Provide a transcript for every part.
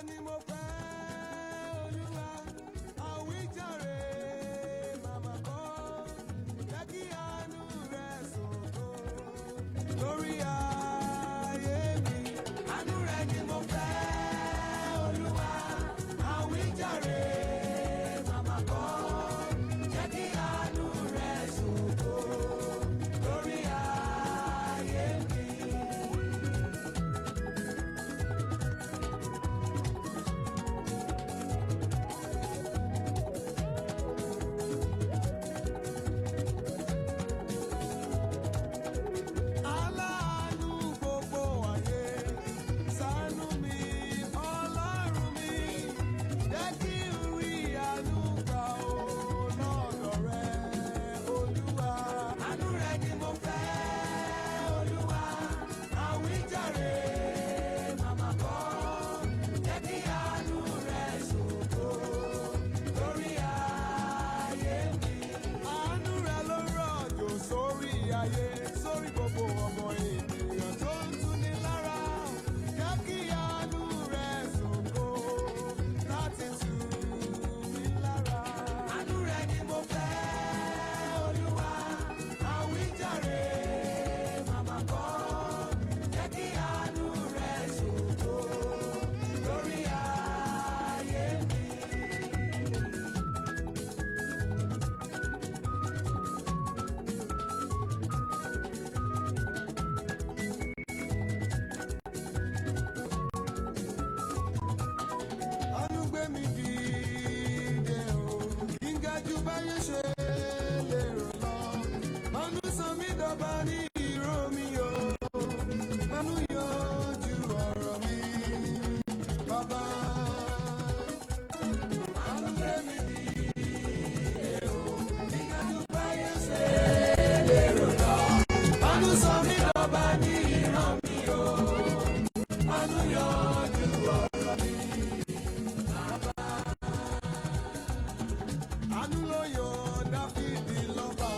ni mo fẹ́ Olúwa àwíjàre màmá kọ́ jẹ́ kí àánú rẹ̀ sọ̀kò lórí ayé mi. Àánú rẹ̀ ni mo fẹ́ Olúwa àwíjàre màmá kọ́ jẹ́ kí àánú rẹ̀ sọ̀kò lórí ayé mi. Aláàánú gbogbo ayé, ṣàánú mi, Ọlọ́run mi, jẹ́ kí n rí àánú gbà ó lọ́dọ̀ rẹ, Olúwa. Àánú rẹ ni mo fẹ́, Olúwa, àwíjàre màmá kọ́, jẹ́ kí àánú rẹ ṣògo lórí ayé mi. Àánú rẹ ló rọ̀jò sórí ayé, sórí gbogbo ọmọ ènìyàn tó ń tuni lára. Jẹ́ kí àánú rẹ ṣògo láti tù mí lára. Àánú rẹ ni mo fẹ́, Olúwa, àwíjàre màmá kọ́. Jẹ́ kí àánú rẹ ṣògo lórí ayé mi. Àánú gbé mi dìde o, kí n ga jù báyé ṣe lérò lọ. Àánú sọ mí dọba ní ìró mi o, àánú yanjú ọ̀rọ̀ mi, bàbá. Àánú gbé mi dìde o, kí n ga jù báyé ṣe lérò lọ. Àánú sọ mí dọba ní ìró mi o, àánú yanjú ọ̀rọ̀ mi. Àánú ló yan Dáfídì lọ́ba.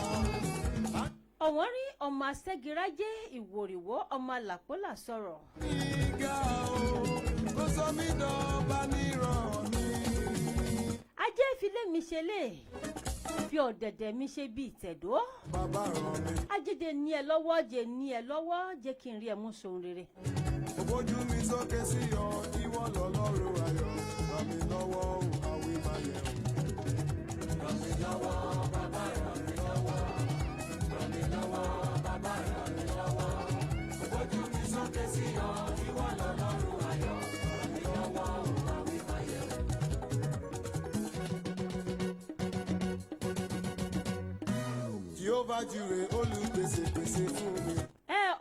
ọ̀wọ́n rí ọmọ aṣẹ́girájé ìwòrìwò ọmọ làpólà sọ̀rọ̀. Ìgà o, kó sọ mí dọba nírọ̀ mi. ajé ìfilé mi ṣe lè fi ọ̀dẹ̀dẹ̀ mi ṣe bí ìtẹ̀dó. Bàbá ràn mí. ajídé ní ẹ lọ́wọ́ jẹ́ ní ẹ lọ́wọ́ jẹ́ kí n rí ẹ mú sóhun rere. Ó bójú mi sókè sí ọ, ìwọ lọ́lọ́run ayọ̀. Ràn mí lọ́wọ́ o, àwí máa yẹ̀ o. Ràn mí lọ́wọ́, bàbá ràn mí lọ́wọ́. Ràn mí lọ́wọ́, bàbá ràn mí lọ́wọ́. Ó bójú mi sókè sí ọ, ìwọ lọ́lọ́run ayọ̀. Ràn mí lọ́wọ́ o, àwí máa yẹ̀ o. Jehovah Jireh, olùpèsè pèsè fún mi.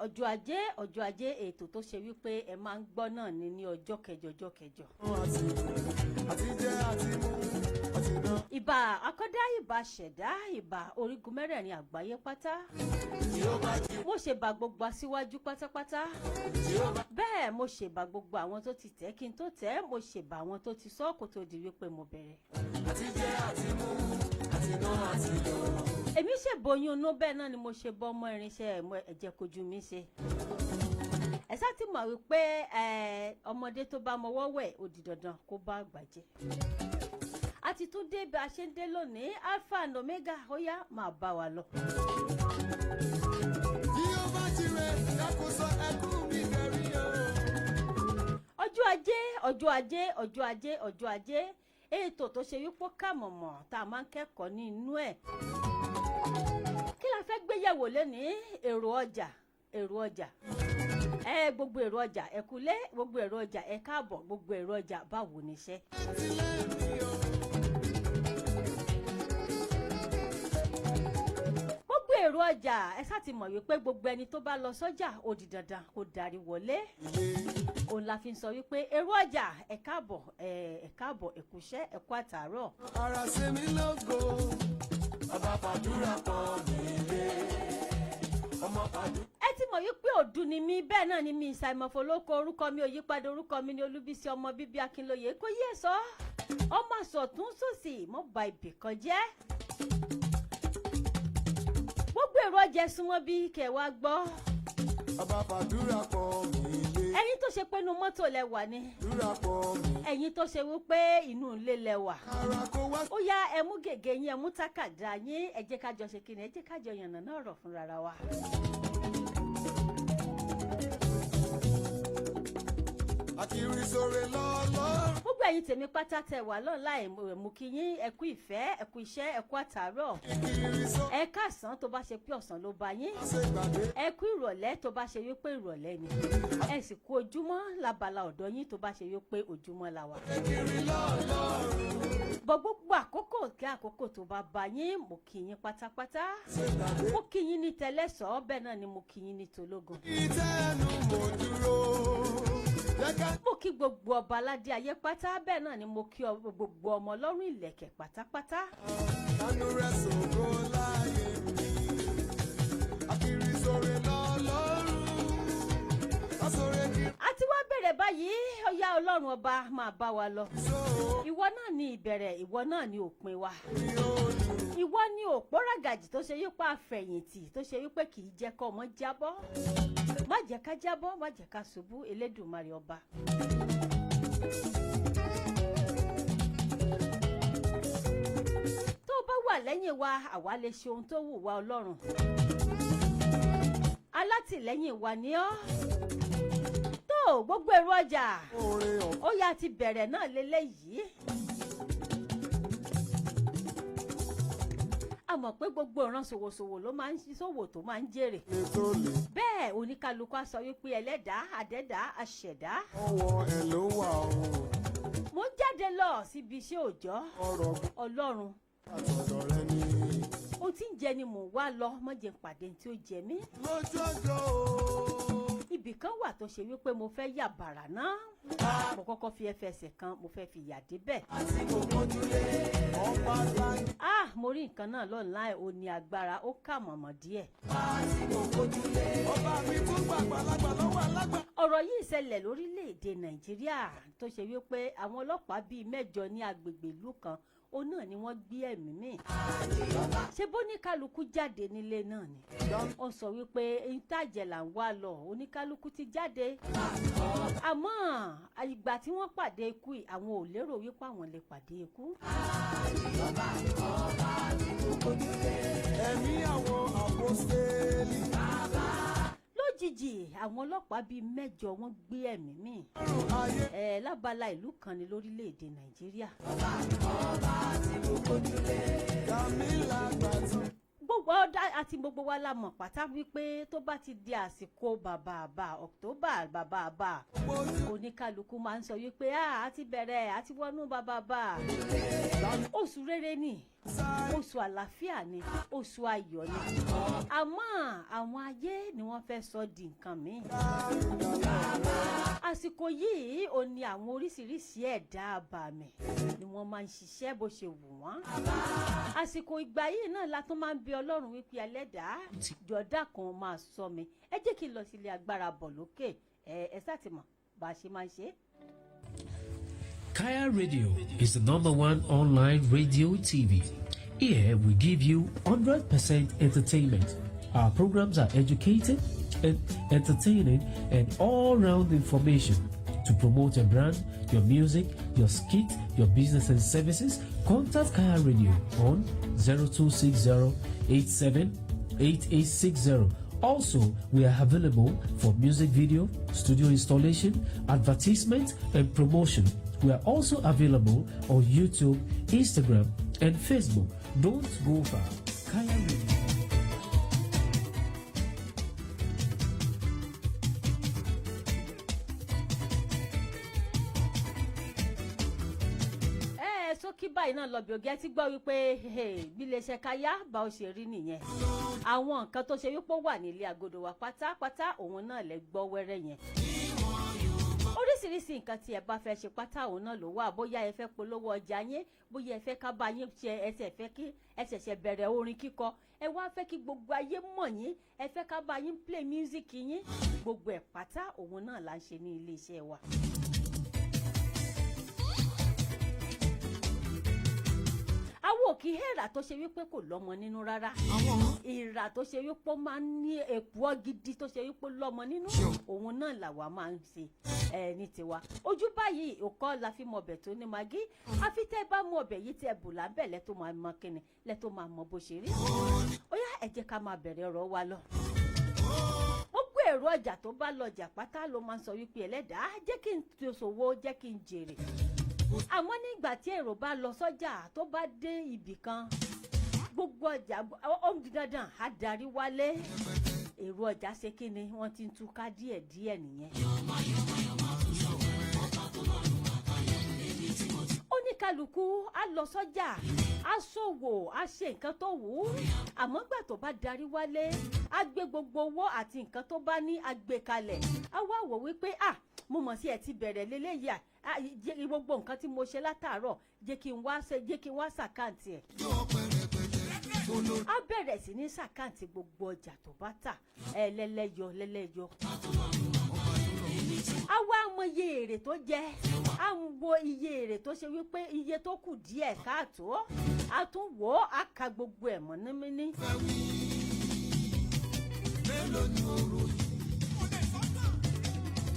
ọjọ́ ajé ètò tó ṣe wípé ẹ máa ń gbọ́ náà ní ọjọ́ kẹjọ. Àti jẹ àti mú àti dán. ìbà akọ́dá ìbà ṣẹ̀dá ìbà orígun mẹ́rẹ̀ẹ̀rin àgbáyé pátá. mo ṣèbà gbogbo aṣíwájú pátápátá. bẹ́ẹ̀ mo ṣèbà gbogbo àwọn tó ti tẹ̀ kí n tó tẹ̀ mo ṣèbà àwọn tó ti sọ kó tó di wípé mo bẹ̀rẹ̀. Àti jẹ àti mú àti dán àti lò. èmi ṣèbòyún inú bẹ́ẹ̀ náà ni mo ṣe bọ́ ọmọ irinṣẹ́ ẹ̀jẹ̀ kojú mi ṣe. ẹ sá ti mọ̀ wípé ọmọdé tó bá mọwọ́ wẹ̀ ó di dandan kó bá àgbà jẹ. a ti tún dé bí a ṣe ń dé lónìí alpha and omega ó yá máa bá wa lọ. Jehovah Jireh, dákúsọ ẹkún mi kẹrí o. ọjọ́ ajé ètò tó ṣe wípé ká mọ̀mọ́ tá a máa ń kẹ́kọ̀ọ́ ní inú ẹ̀. kí la fẹ́ gbéyẹ̀wò lénìí? èrò ọjà gbogbo èrò ọjà ẹ kúlé, gbogbo èrò ọjà ẹ káàbọ̀, gbogbo èrò ọjà báwo níṣẹ́. gbogbo èrò ọjà ẹ sá ti mọ̀ wípé gbogbo ẹni tó bá lọ sọ́jà ó di dandan kó darí wọlé. òun la fi ń sọ wípé èrò ọjà ẹ káàbọ̀ ẹ kúṣẹ́ ẹ kú àtàárọ̀. Ara ṣe mí lógo, ọba fàdúrà pọ̀ mí lé. Ọmọ fàdúrà. ẹ ti mọ̀ wípé òdu ni mí, bẹ́ẹ̀ náà ni mi ìsàìmọ̀fọ́ lóko, orúkọ mi ò yípadà, orúkọ mi ni Olúbísí ọmọ bíbí Akinloye. Kò yé sọ ọmọ àsọ̀tún sòsì mọ́ ba ibì kan jẹ́. gbogbo èrò ọjà súnmọ́ bí kẹwàá gbọ́. Ọba fàdúrà pọ̀ mí lé. ẹ̀yin tó ṣe pé inú mọ́tò lẹ wà ni. Dúrapọ̀ mi. ẹ̀yin tó ṣe wípé inú ilé lẹ wà. Ara kó wá. ó yá ẹ mú gègé yín ẹ mú tákàdá yín ẹ jẹ́ ká jọ ṣe kíni ẹ jẹ́ ká jọ yànnàná ọ̀rọ̀ fúnra wa. Akiri sore lọ́lọ́. gbogbo ẹ̀yin tèmi pátá tẹ wà lọ́nà mú kí yín ẹ kú ìfẹ́ ẹ kú iṣẹ́ ẹ kú àtàárọ̀. Akiri sore. ẹ káàsán tó bá ṣe pé ọ̀sán ló bá yín. Ṣé gbàgbé? ẹ kú ìrọ̀lẹ́ tó bá ṣe wípé ìrọ̀lẹ́ ni. ẹ sì kú ojúmọ́ lábala ọ̀dọ́ yín tó bá ṣe wípé ojúmọ́ la wà. Akiri lọ́lọ́. gbogbo àkókò kí àkókò tó bá bá yín mo kí yín pátápátá. Ṣé gbàgbé? mo kí yín ní tẹlẹ́sọ̀ bẹ́ẹ̀ náà ni mo kí yín ní tológun. Ìtẹ́nu mo dúró. mo kí gbogbo ọba aládé ayé pátá bẹ́ẹ̀ náà ni mo kí gbogbo ọmọ ọlọ́run ìlẹ̀kẹ̀ pátápátá. Kánú rẹ̀ sògo láyé mi. Akiri sore lọ́lọ́run. Lásòrè kí. a ti wá bẹ̀rẹ̀ báyìí ó yá ọlọ́run ọba máa bá wa lọ. So ìwọ náà ni ìbẹ̀rẹ̀ ìwọ náà ni òpin wa. mi ò lù. ìwọ ni òpó ràgàjì tó ṣe wípé àfẹ̀yìntì tó ṣe wípé kì í jẹ́ kọ́ ọmọ jábọ́. má jẹ́ ká jábọ́ má jẹ́ ká ṣubú elédùmarè ọba. tó o bá wà lẹ́yìn wa àwa lè ṣe ohun tó wù wá ọlọ́run. alátìlẹ́yìn wa ni ọ́. tó gbogbo èrò ọjà Oore ọ̀fẹ́. ó yá ti bẹ̀rẹ̀ náà lélẹ́yìí. a mọ̀ pé gbogbo ìran ṣòwòṣòwò ló máa ń ṣòwò tó máa ń jèrè. Ètò lè. bẹ́ẹ̀ oníkálukú á sọ wípé ẹlẹ́dàá àdẹ́dàá àṣẹ̀dá. Ọwọ́ ẹ̀ ló wà o. mo ń jáde lọ síbi iṣẹ́ òòjọ́ Ọ̀rọ̀ ọlọ́run àtọ̀dọ̀ rẹ ni. ohun tí ń jẹ ni mò ń wá lọ mọ́ jẹ́ n pàdé tí ó jẹ mí. Lójú ọjọ́ o. ibì kan wà tó ṣe wípé mo fẹ́ yà bàrà náà. mo kọ́kọ́ fi ẹsẹ̀ kan mo fẹ́ fi yà débẹ̀. Àti kò mójúlé. Ọba láyé. mo rí nǹkan náà lọ́nà ó ní agbára ó kà mọ̀mọ́ díẹ̀. Àti kò mójúlé. Ọba mi tún gbàgbàlagbà lọ́wọ́ alágbà. ọ̀rọ̀ yìí ṣẹlẹ̀ lórílẹ̀‐èdè nàìjíríà tó ṣe wípé àwọn ọlọ́pàá bíi 8 ní agbègbè ìlú kan ó náà ni wọ́n gbé ẹ̀mí mì. ṣé bó ní kálukú jáde nílé náà ni. ó sọ wípé eyín tàjẹ̀ là ń wá lọ oníkálukú ti jáde. àmọ́ ìgbà tí wọ́n pàdé ikú yìí àwọn ò lérò wípé àwọn lè pàdé ikú. Ẹ̀mí àwọn àpọ́stélì. lójijì àwọn ọlọ́pàá bíi 8 wọ́n gbé ẹ̀mí mì. Ayé. lábala ìlú kan ní lórílẹ̀‐èdè nàìjíríà. Kàmílà gbàtàn. gbogbo ọdá àti gbogbo wa la mọ̀ pátá wípé tó bá ti di àsìkò bàbà October bàbà oníkálukú máa ń sọ wípé a ti bẹ̀rẹ̀ àti wọnú bàbà. oṣù rere ni oṣù àlàáfíà ni oṣù ayọ̀ ni àmọ́ àwọn ayé ni wọ́n fẹ́ sọ di nǹkan míì. àsìkò yìí ò ní àwọn oríṣiríṣi ẹ̀dá àbàmì ni wọ́n máa ń ṣiṣẹ́ bó ṣe wù wọ́n. àsìkò ìgbà yìí náà la tún máa ń bi ọlọ́run wípé ẹlẹ́dàá jọ̀dá kan máa sọ mi ẹ jẹ́ kí n lọ sílé agbára bọ̀ lókè ẹ sátìmọ̀ bá a ṣe máa ń ṣe. Kaya Radio is the #1 online radio TV. Here we give you 100% entertainment. Our programs are educative and entertaining and all-round information. To promote your brand, your music, your skit, your business and services, contact Kaya Radio on 0260-878860. Also, we are available for music video, studio installation, advertisement, and promotion. We are also available on YouTube, Instagram, and Facebook. Don't go far. Kaya Radio. sókí báyìí náà lọ bí oge ti gbọ́ wípé bí iléeṣẹ́ Kaya bá ó ṣe rí nìyẹn. àwọn nǹkan tó ṣe wípé wà nílé agodo wa pátápátá òun náà lẹ gbọ́ wẹ́rẹ́ yẹn. oríṣiríṣi nǹkan tí ẹ bá fẹ́ ṣe pátá òun náà ló wà bóyá ẹ fẹ́ polówó ọjà yín bóyá ẹ fẹ́ ká bá yín ṣe ẹsẹ̀ fẹ́ kí ẹ ṣẹ̀ṣẹ̀ bẹ̀rẹ̀ orin kíkọ ẹ wá fẹ́ kí gbogbo ayé mọ̀ yín ẹ fẹ́ ká bá yín play music yín gbogbo ẹ̀ pátá òun náà là ń ṣe ní iléeṣẹ́ wa. àwọn kì í hẹ́rà tó ṣe wípé kò lọ́mọ nínú rárá. Ìrà tó ṣe wípé ó máa ń ní èkùọ́ gidi tó ṣe wípé lọ́mọ nínú. Òun náà làwa máa ń ṣe ní tiwa. Ojú báyìí òkọ́ la fi mọ ọbẹ̀ tó ní magí. Àfi tẹ́ bá mú ọbẹ̀ yìí tẹ́ bù lábẹ́ lẹ́tọ́ máa mọ kíni lẹ́tọ́ máa mọ bó ṣe rí. Ó yá ẹ jẹ́ ká máa bẹ̀rẹ̀ ọ̀rọ̀ wa lọ. Èrò ọjà tó bá lọjà pátá ló máa ń sọ wípé ẹlẹ́dàá jẹ́ kí n ṣòwò jẹ́ kí n jèrè. Àmọ́ nígbà tí èrò bá lọ sọ́jà tó bá dé ibì kan gbogbo ọjà ó ń di dandan á darí wálé. Èrò ọjà ṣe kí ni wọ́n ti ń túká díẹ̀díẹ̀ nìyẹn. Oníkálukú á lọ sọ́jà á ṣòwò á ṣe nǹkan tó wù ú. Àmọ́ gbà tó bá darí wálé á gbé gbogbo owó àti nǹkan tó bá ní á gbé kalẹ̀. Á wá wò wípé mo mọ̀ sí ẹ ti bẹ̀rẹ̀ léléyìí gbogbo nǹkan tí mo ṣe látàárọ̀ jẹ́ kí n wá ṣàkáǹtì ẹ̀. Á bẹ̀rẹ̀ sí ní ṣàkáǹtì gbogbo ọjà tó bá tà lẹ́lẹ́yọ. Á wá mọ iye èrè tó jẹ, á wo iye èrè tó ṣe wípé iye tó kù díẹ̀ káàtó, á tún wò ó á ka gbogbo ẹ̀ mọ́ nímíní. Mélòó ni oró yìí?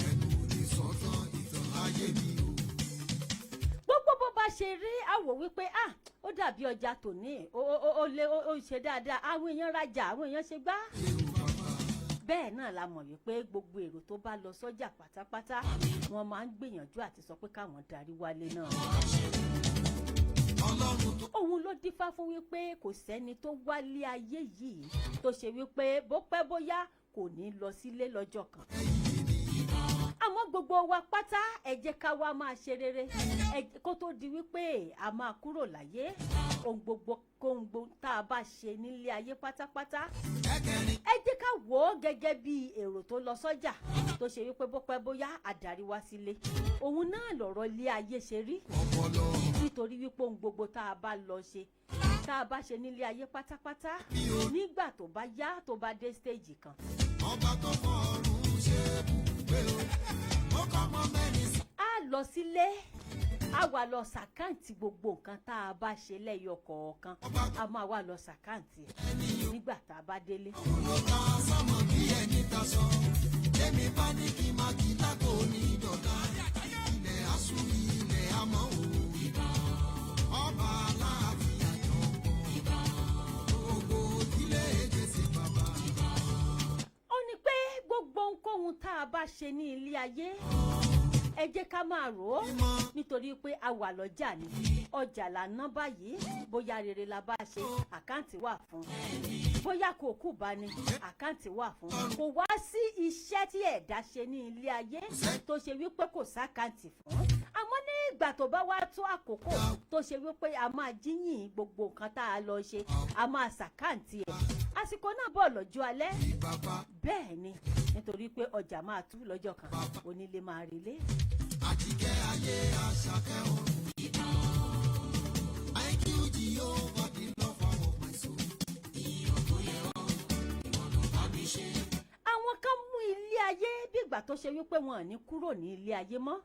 Ẹnu ò lè sọ́tàn ìtàn ayé mi o. Gbogbo bó bá ṣe rí àwò wípé ó dàbí ọjà tòní ó ṣe dáadáa, àwọn èèyàn rajà, àwọn èèyàn ṣe gbá. Bẹ́ẹ̀ náà la mọ̀ wípé gbogbo èrò tó bá lọ sọ́jà pátápátá wọ́n máa ń gbìyànjú àti sọ pé káwọn darí wálé náà. Òun ló dífá fún wípé kò sẹ́ni tó wálé ayé yìí tó ṣe wípé bó pẹ́ bóyá kò ní lọ sílé lọ́jọ́ kan. Àmọ́ gbogbo wa pátá ẹ jẹ́ ká wá máa ṣe rere kó tó di wípé a máa kúrò láyé. Ohun gbogbo tá a bá ṣe nílé ayé pátápátá ẹ jẹ́ ká wò ó gẹ́gẹ́ bí èrò tó lọ sọ́jà tó ṣe wípé bó pẹ́ bóyá àdarí wá sílé. Òun náà lọ̀rọ̀ ilé ayé ṣe rí. Nítorí wípé ohun gbogbo tá a bá lọ ṣe tá a bá ṣe nílé ayé pátápátá nígbà tó bá yá tó bá dé stage kan. Ọba tó fọ̀run ṣe bùgbé o, ó kọ́ mọ́ mẹ́rin sí. A lọ sílé, a wá lọ ṣàkáǹtì gbogbo nǹkan tá a bá ṣe lẹ́yọ kọ̀ọ̀kan. A máa wá lọ ṣàkáǹtì nígbà tá a bá délé. Olùkọ́ sọmọ bí ẹni ta sọ, èmi bá ní kí n máa kí lágbo ní ìdọ̀gá. Ilẹ̀ asú ilẹ̀ amọ̀ o. Ọba aláàfin àjọpọ̀. Gbogbo ìdílé èdèsè bàbá. Ó ní pé gbogbo ohunkóhun tá a bá ṣe ní ilé ayé ẹ jẹ́ ká máa rò ó nítorí pé a wà lọ́jà ni ọjà là ń ná báyìí bóyá rere la bá ṣe àkáǹtì wà fún bóyá kò kù bá ní àkáǹtì wà fún kò wá sí iṣẹ́ tí ẹ̀dá ṣe ní ilé ayé tó ṣe wípé kò sákáǹtì fún. Àmọ́ ní ìgbà tó bá wá tó àkókò tó ṣe wípé a máa jíyìn gbogbo nǹkan tá a lọ ṣe a máa ṣàkáǹtì ẹ̀ àsìkò náà bọ̀ lọ́jọ́ alẹ́ bẹ́ẹ̀ ni nítorí pé ọjà máa tú lọ́jọ́ kan onílé máa relé. Àjíkẹ́ ayé àṣàkẹ́ ọ̀run ìbá. I kill Jehovah the lover of my soul. Ìyókù yẹ ọ́ ìwọ̀nà bá mi ṣe. Àwọn kan mú ilé ayé bí ìgbà tó ṣe wípé wọn ò ní kúrò ní ilé ayé mọ́.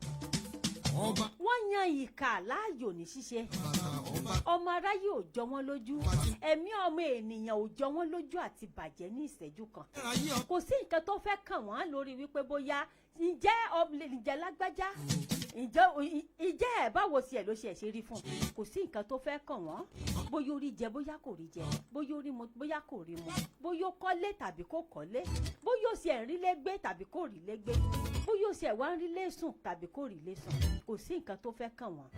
Wọ́n yan ìkà láàyò ní ṣíṣe. Ọmọ aráyé ò jọ wọ́n lójú. Ẹ̀mí ọmọ ènìyàn ò jọ wọ́n lójú àti bàjẹ́ ní ìṣẹ́jú kan. Kò sí nǹkan tó fẹ́ kàn wọ́n lórí wípé bóyá ǹjẹ́ lágbájá ǹjẹ́ ẹ̀ báwo sí ẹ̀ ló ṣe rí fún kò sí nǹkan tó fẹ́ kàn wọ́n bóyá orí jẹ bóyá kò rí jẹ bóyá orí mu bóyá kò rí mu bóyá ó kọ́lé tàbí kò kọ́lé bóyá ó sì ẹ̀ ń rí lé gbé tàbí kò rí lé gbé bóyá ó sì ẹ̀ wá ń rí lé sùn tàbí kò rí lé sùn kò sí nǹkan tó fẹ́ kàn wọ́n.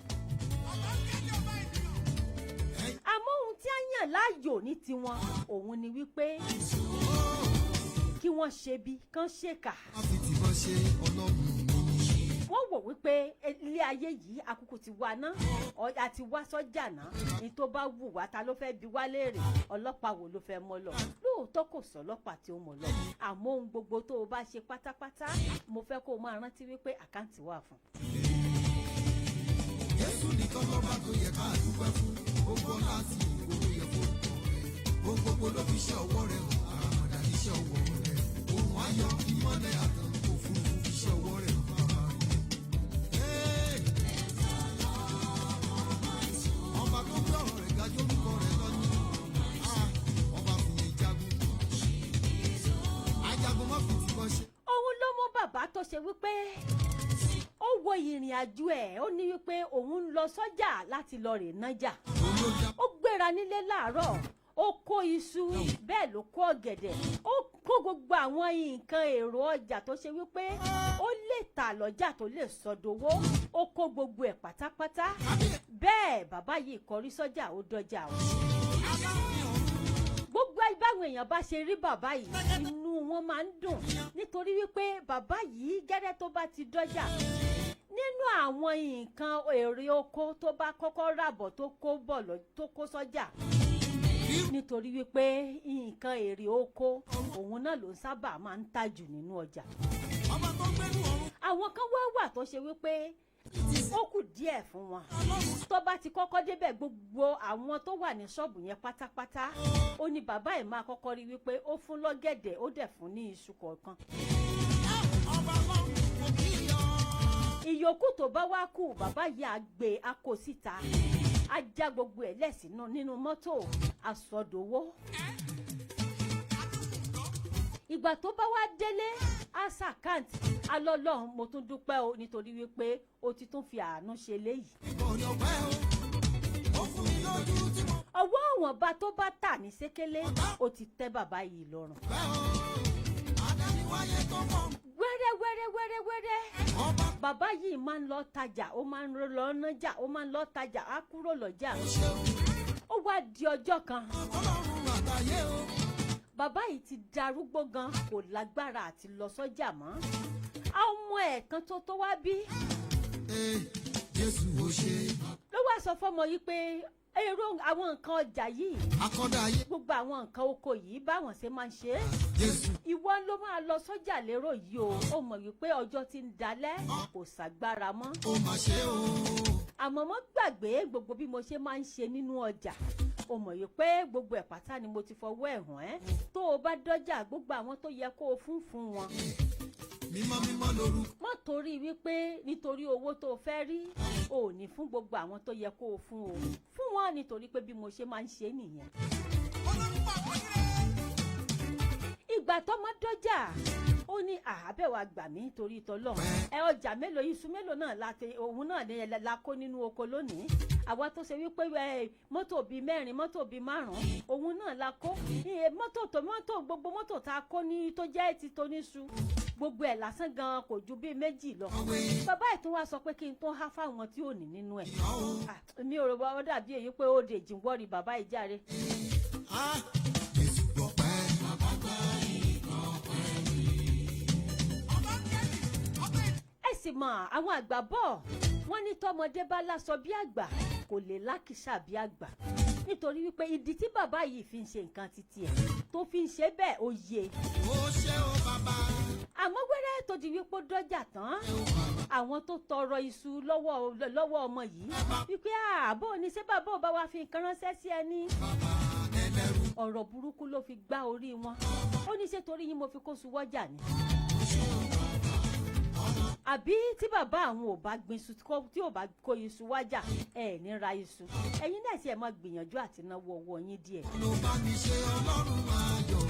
Àmọ́ ohun tí a yàn láàyò ní tiwọn òun ni wípé kí wọ́n ṣe bí kán ṣèkà. Wọ́n wò wípé ilé ayé yìí àkókò ti wá ná ọjà ti wá sọ́jà ná ní tó bá wù wá ta ló fẹ́ bi wá léèrè ọlọ́pàá wo ló fẹ́ mọ́ lọ lóòótọ́ kò sọ ọlọ́pàá tí ó mọ̀ lọ àmọ́ ohun gbogbo tó o bá ṣe pátápátá mo fẹ́ kó o máa rántí wípé àkáǹtì wà fún. Jésù nìkan lọ́ba tó yẹ ká dúpẹ́ fún gbogbo láti ìgboro yẹ fún ọ̀rẹ́ gbogbo ló fi ṣe ọwọ́ rẹ̀ hàn àràmàdà iṣẹ́ ọwọ́ rẹ̀ òun ayọ̀ ìmọ́lẹ̀ àtàn òfurufú fi ṣe ọwọ́ rẹ̀ hàn. Ọba tó gbé ọ̀rọ̀ rẹ̀ ga jórúkọ ṣe wípé ó wo ìrìn àjò ẹ̀ ó ní wípé òun ń lọ sọ́jà láti lọ rè nájà ó gbéra nílé láàárọ̀ ó kó iṣu bẹ́ẹ̀ ló kó ọ̀gẹ̀dẹ̀ ó kó gbogbo àwọn nǹkan èrò ọjà tó ṣe wípé ó lè tà lọ́jà tó lè sọdowó ó kó gbogbo ẹ̀ pátápátá bẹ́ẹ̀ bàbá yìí kọrí sọ́jà ó dọjà o gbogbo báwọn èèyàn bá ṣe rí bàbá yìí inú wọn máa ń dùn nítorí wípé bàbá yìí gẹ́gẹ́ tó bá ti dọjà nínú àwọn nǹkan èrè oko tó bá kọ́kọ́ ràbọ̀ tó kó sọ́jà nítorí wípé nǹkan èrè oko òun náà ló sábà máa ń tà jù nínú ọjà àwọn kan wá tó ṣe wípé ó kù díẹ̀ fún wọn tó bá ti kọ́kọ́ débẹ̀ gbogbo àwọn tó wà ní ṣọ́ọ̀bù yẹn pátápátá ó ní bàbá ẹ̀ máa kọ́kọ́ rí wípé ó fún lọ́gẹ̀dẹ̀ ó dẹ̀ fún ní iṣu kọ̀ọ̀kan ìyókù tó bá wá kù bàbá yìí á gbé akó síta á já gbogbo ẹ̀ lẹ́sìn nínú mọ́tò àsọdowó ìgbà tó bá wá délé àṣàkáǹtì alọ́lọ́run mo tún dúpẹ́ o nítorí wípé o ti tún fi àánú ṣe léyìí. ọwọ́ ọ̀wọ́nba tó bá tà ní sékélé o ti tẹ́ bàbá yìí lọ́rùn. wẹ́rẹ́ bàbá yìí máa ń lọ tajà ó máa ń lọ nájà ó máa ń lọ tajà á kúrò lọ́jà. ó wá di ọjọ́ kan bàbá yìí ti darúgbó gan kò lágbára àti lọ sọ́jà mọ́ ọmọ ẹ̀ kan tó wá bí Jésù ò ṣe ló wá sọ fọ́mọ yìí pé èrò àwọn nǹkan ọjà yìí gbogbo àwọn nǹkan oko yìí báwọn ṣe máa ń ṣe ìwọ ló máa lọ sọ́jà lérò yìí ó mọ̀ wípé ọjọ́ ti ń dalẹ̀ kò ságbára mọ́ àmọ́ mo gbàgbé gbogbo bí mo ṣe máa ń ṣe nínú ọjà o mọ̀ yìí pé gbogbo ẹ̀ pátá ni mo ti fọwọ́ ẹ̀ hàn ẹ́ tó o bá dọ́jà gbogbo àwọn tó yẹ kó o fún wọn. mímọ́ lóru. má torí wípé nítorí owó tó o fẹ́ rí o ò ní fún gbogbo àwọn tó yẹ kó o fún wọn nítorí pé bí mo ṣe máa ń ṣe nìyẹn. ìgbà tọ́mọ dọ́jà ó ní àbẹ̀wò àgbà mi torí tọ́lọ́run ọjà mélòó iṣu mélòó náà òun náà ní la kó nínú oko lónìí àwa tó ṣe wípé mọ́tò bíi 4 mọ́tò bíi 5 òun náà la kó gbogbo mọ́tò tá a kó ní tó jẹ́ ti tóníṣu gbogbo ẹ̀ lásán gan kò ju bíi 2 lọ bàbá ẹ̀ tó wá sọ pé kí n tó há fáwọn tí ò ní nínú ẹ̀ mi ò rò wá dàbí èyí pé ó dèjì wọ́ọ̀rì bàbá ìjáre. ẹ sì mọ̀ àwọn àgbà bọ̀ wọ́n ní tọmọdé bá láṣọ bí àgbà kò lè lákìsà bí àgbà nítorí wípé ìdí tí bàbá yìí fi ń ṣe nǹkan títí ẹ̀ tó fi ń ṣe bẹ́ẹ̀ ó yé. ó ṣe ó bàbá. àmọ́ wẹ́rẹ́ tó di wípé dọ́jà tán àwọn tó tọrọ iṣu lọ́wọ́ ọmọ yìí wípé ààbò ní ṣé bàbá ò bá wa fi nǹkan ránṣẹ́ sí ẹni. ọ̀rọ̀ burúkú ló fi gbá orí wọn ó ní ṣé torí yín mo fi kó su wọ́jà ni. àbí tí bàbá àwọn ò bá gbin iṣu tí ò bá kó iṣu wájà ẹ ní ra iṣu ẹ̀yin náà sì ẹ máa gbìyànjú àti náwó owó yín díẹ̀. ló bá mi ṣe ọlọ́run ayọ̀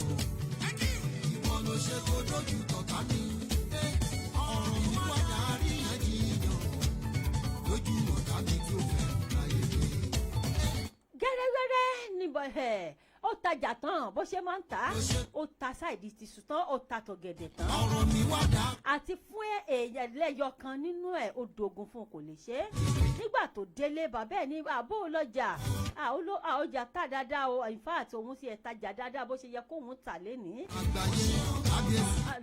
ìwọ ló ṣe kó dójú tọ̀tá mi ọ̀run mi wá dárí ẹ̀jìyàn lójú ọ̀tá mi tí ó fẹ́ láyé mi. gẹ́rẹ́gẹ́rẹ́ níbọ̀ ó tajà tán bó ṣe máa ń tà á ó ta sáìdì tìṣù tán ó ta tọ̀gẹ̀dẹ̀ tán ọ̀rọ̀ mi wá dá. àti fún èèyàn lẹ́yọ kan nínú ẹ̀ ó dogun fún kò lè ṣe é nígbà tó délé bàbá ẹ̀ ní àbó lọ́jà ọjà tà dáadáa o in fact òun sì ẹ̀ tajà dáadáa bó ṣe yẹ kóun tà lénìí.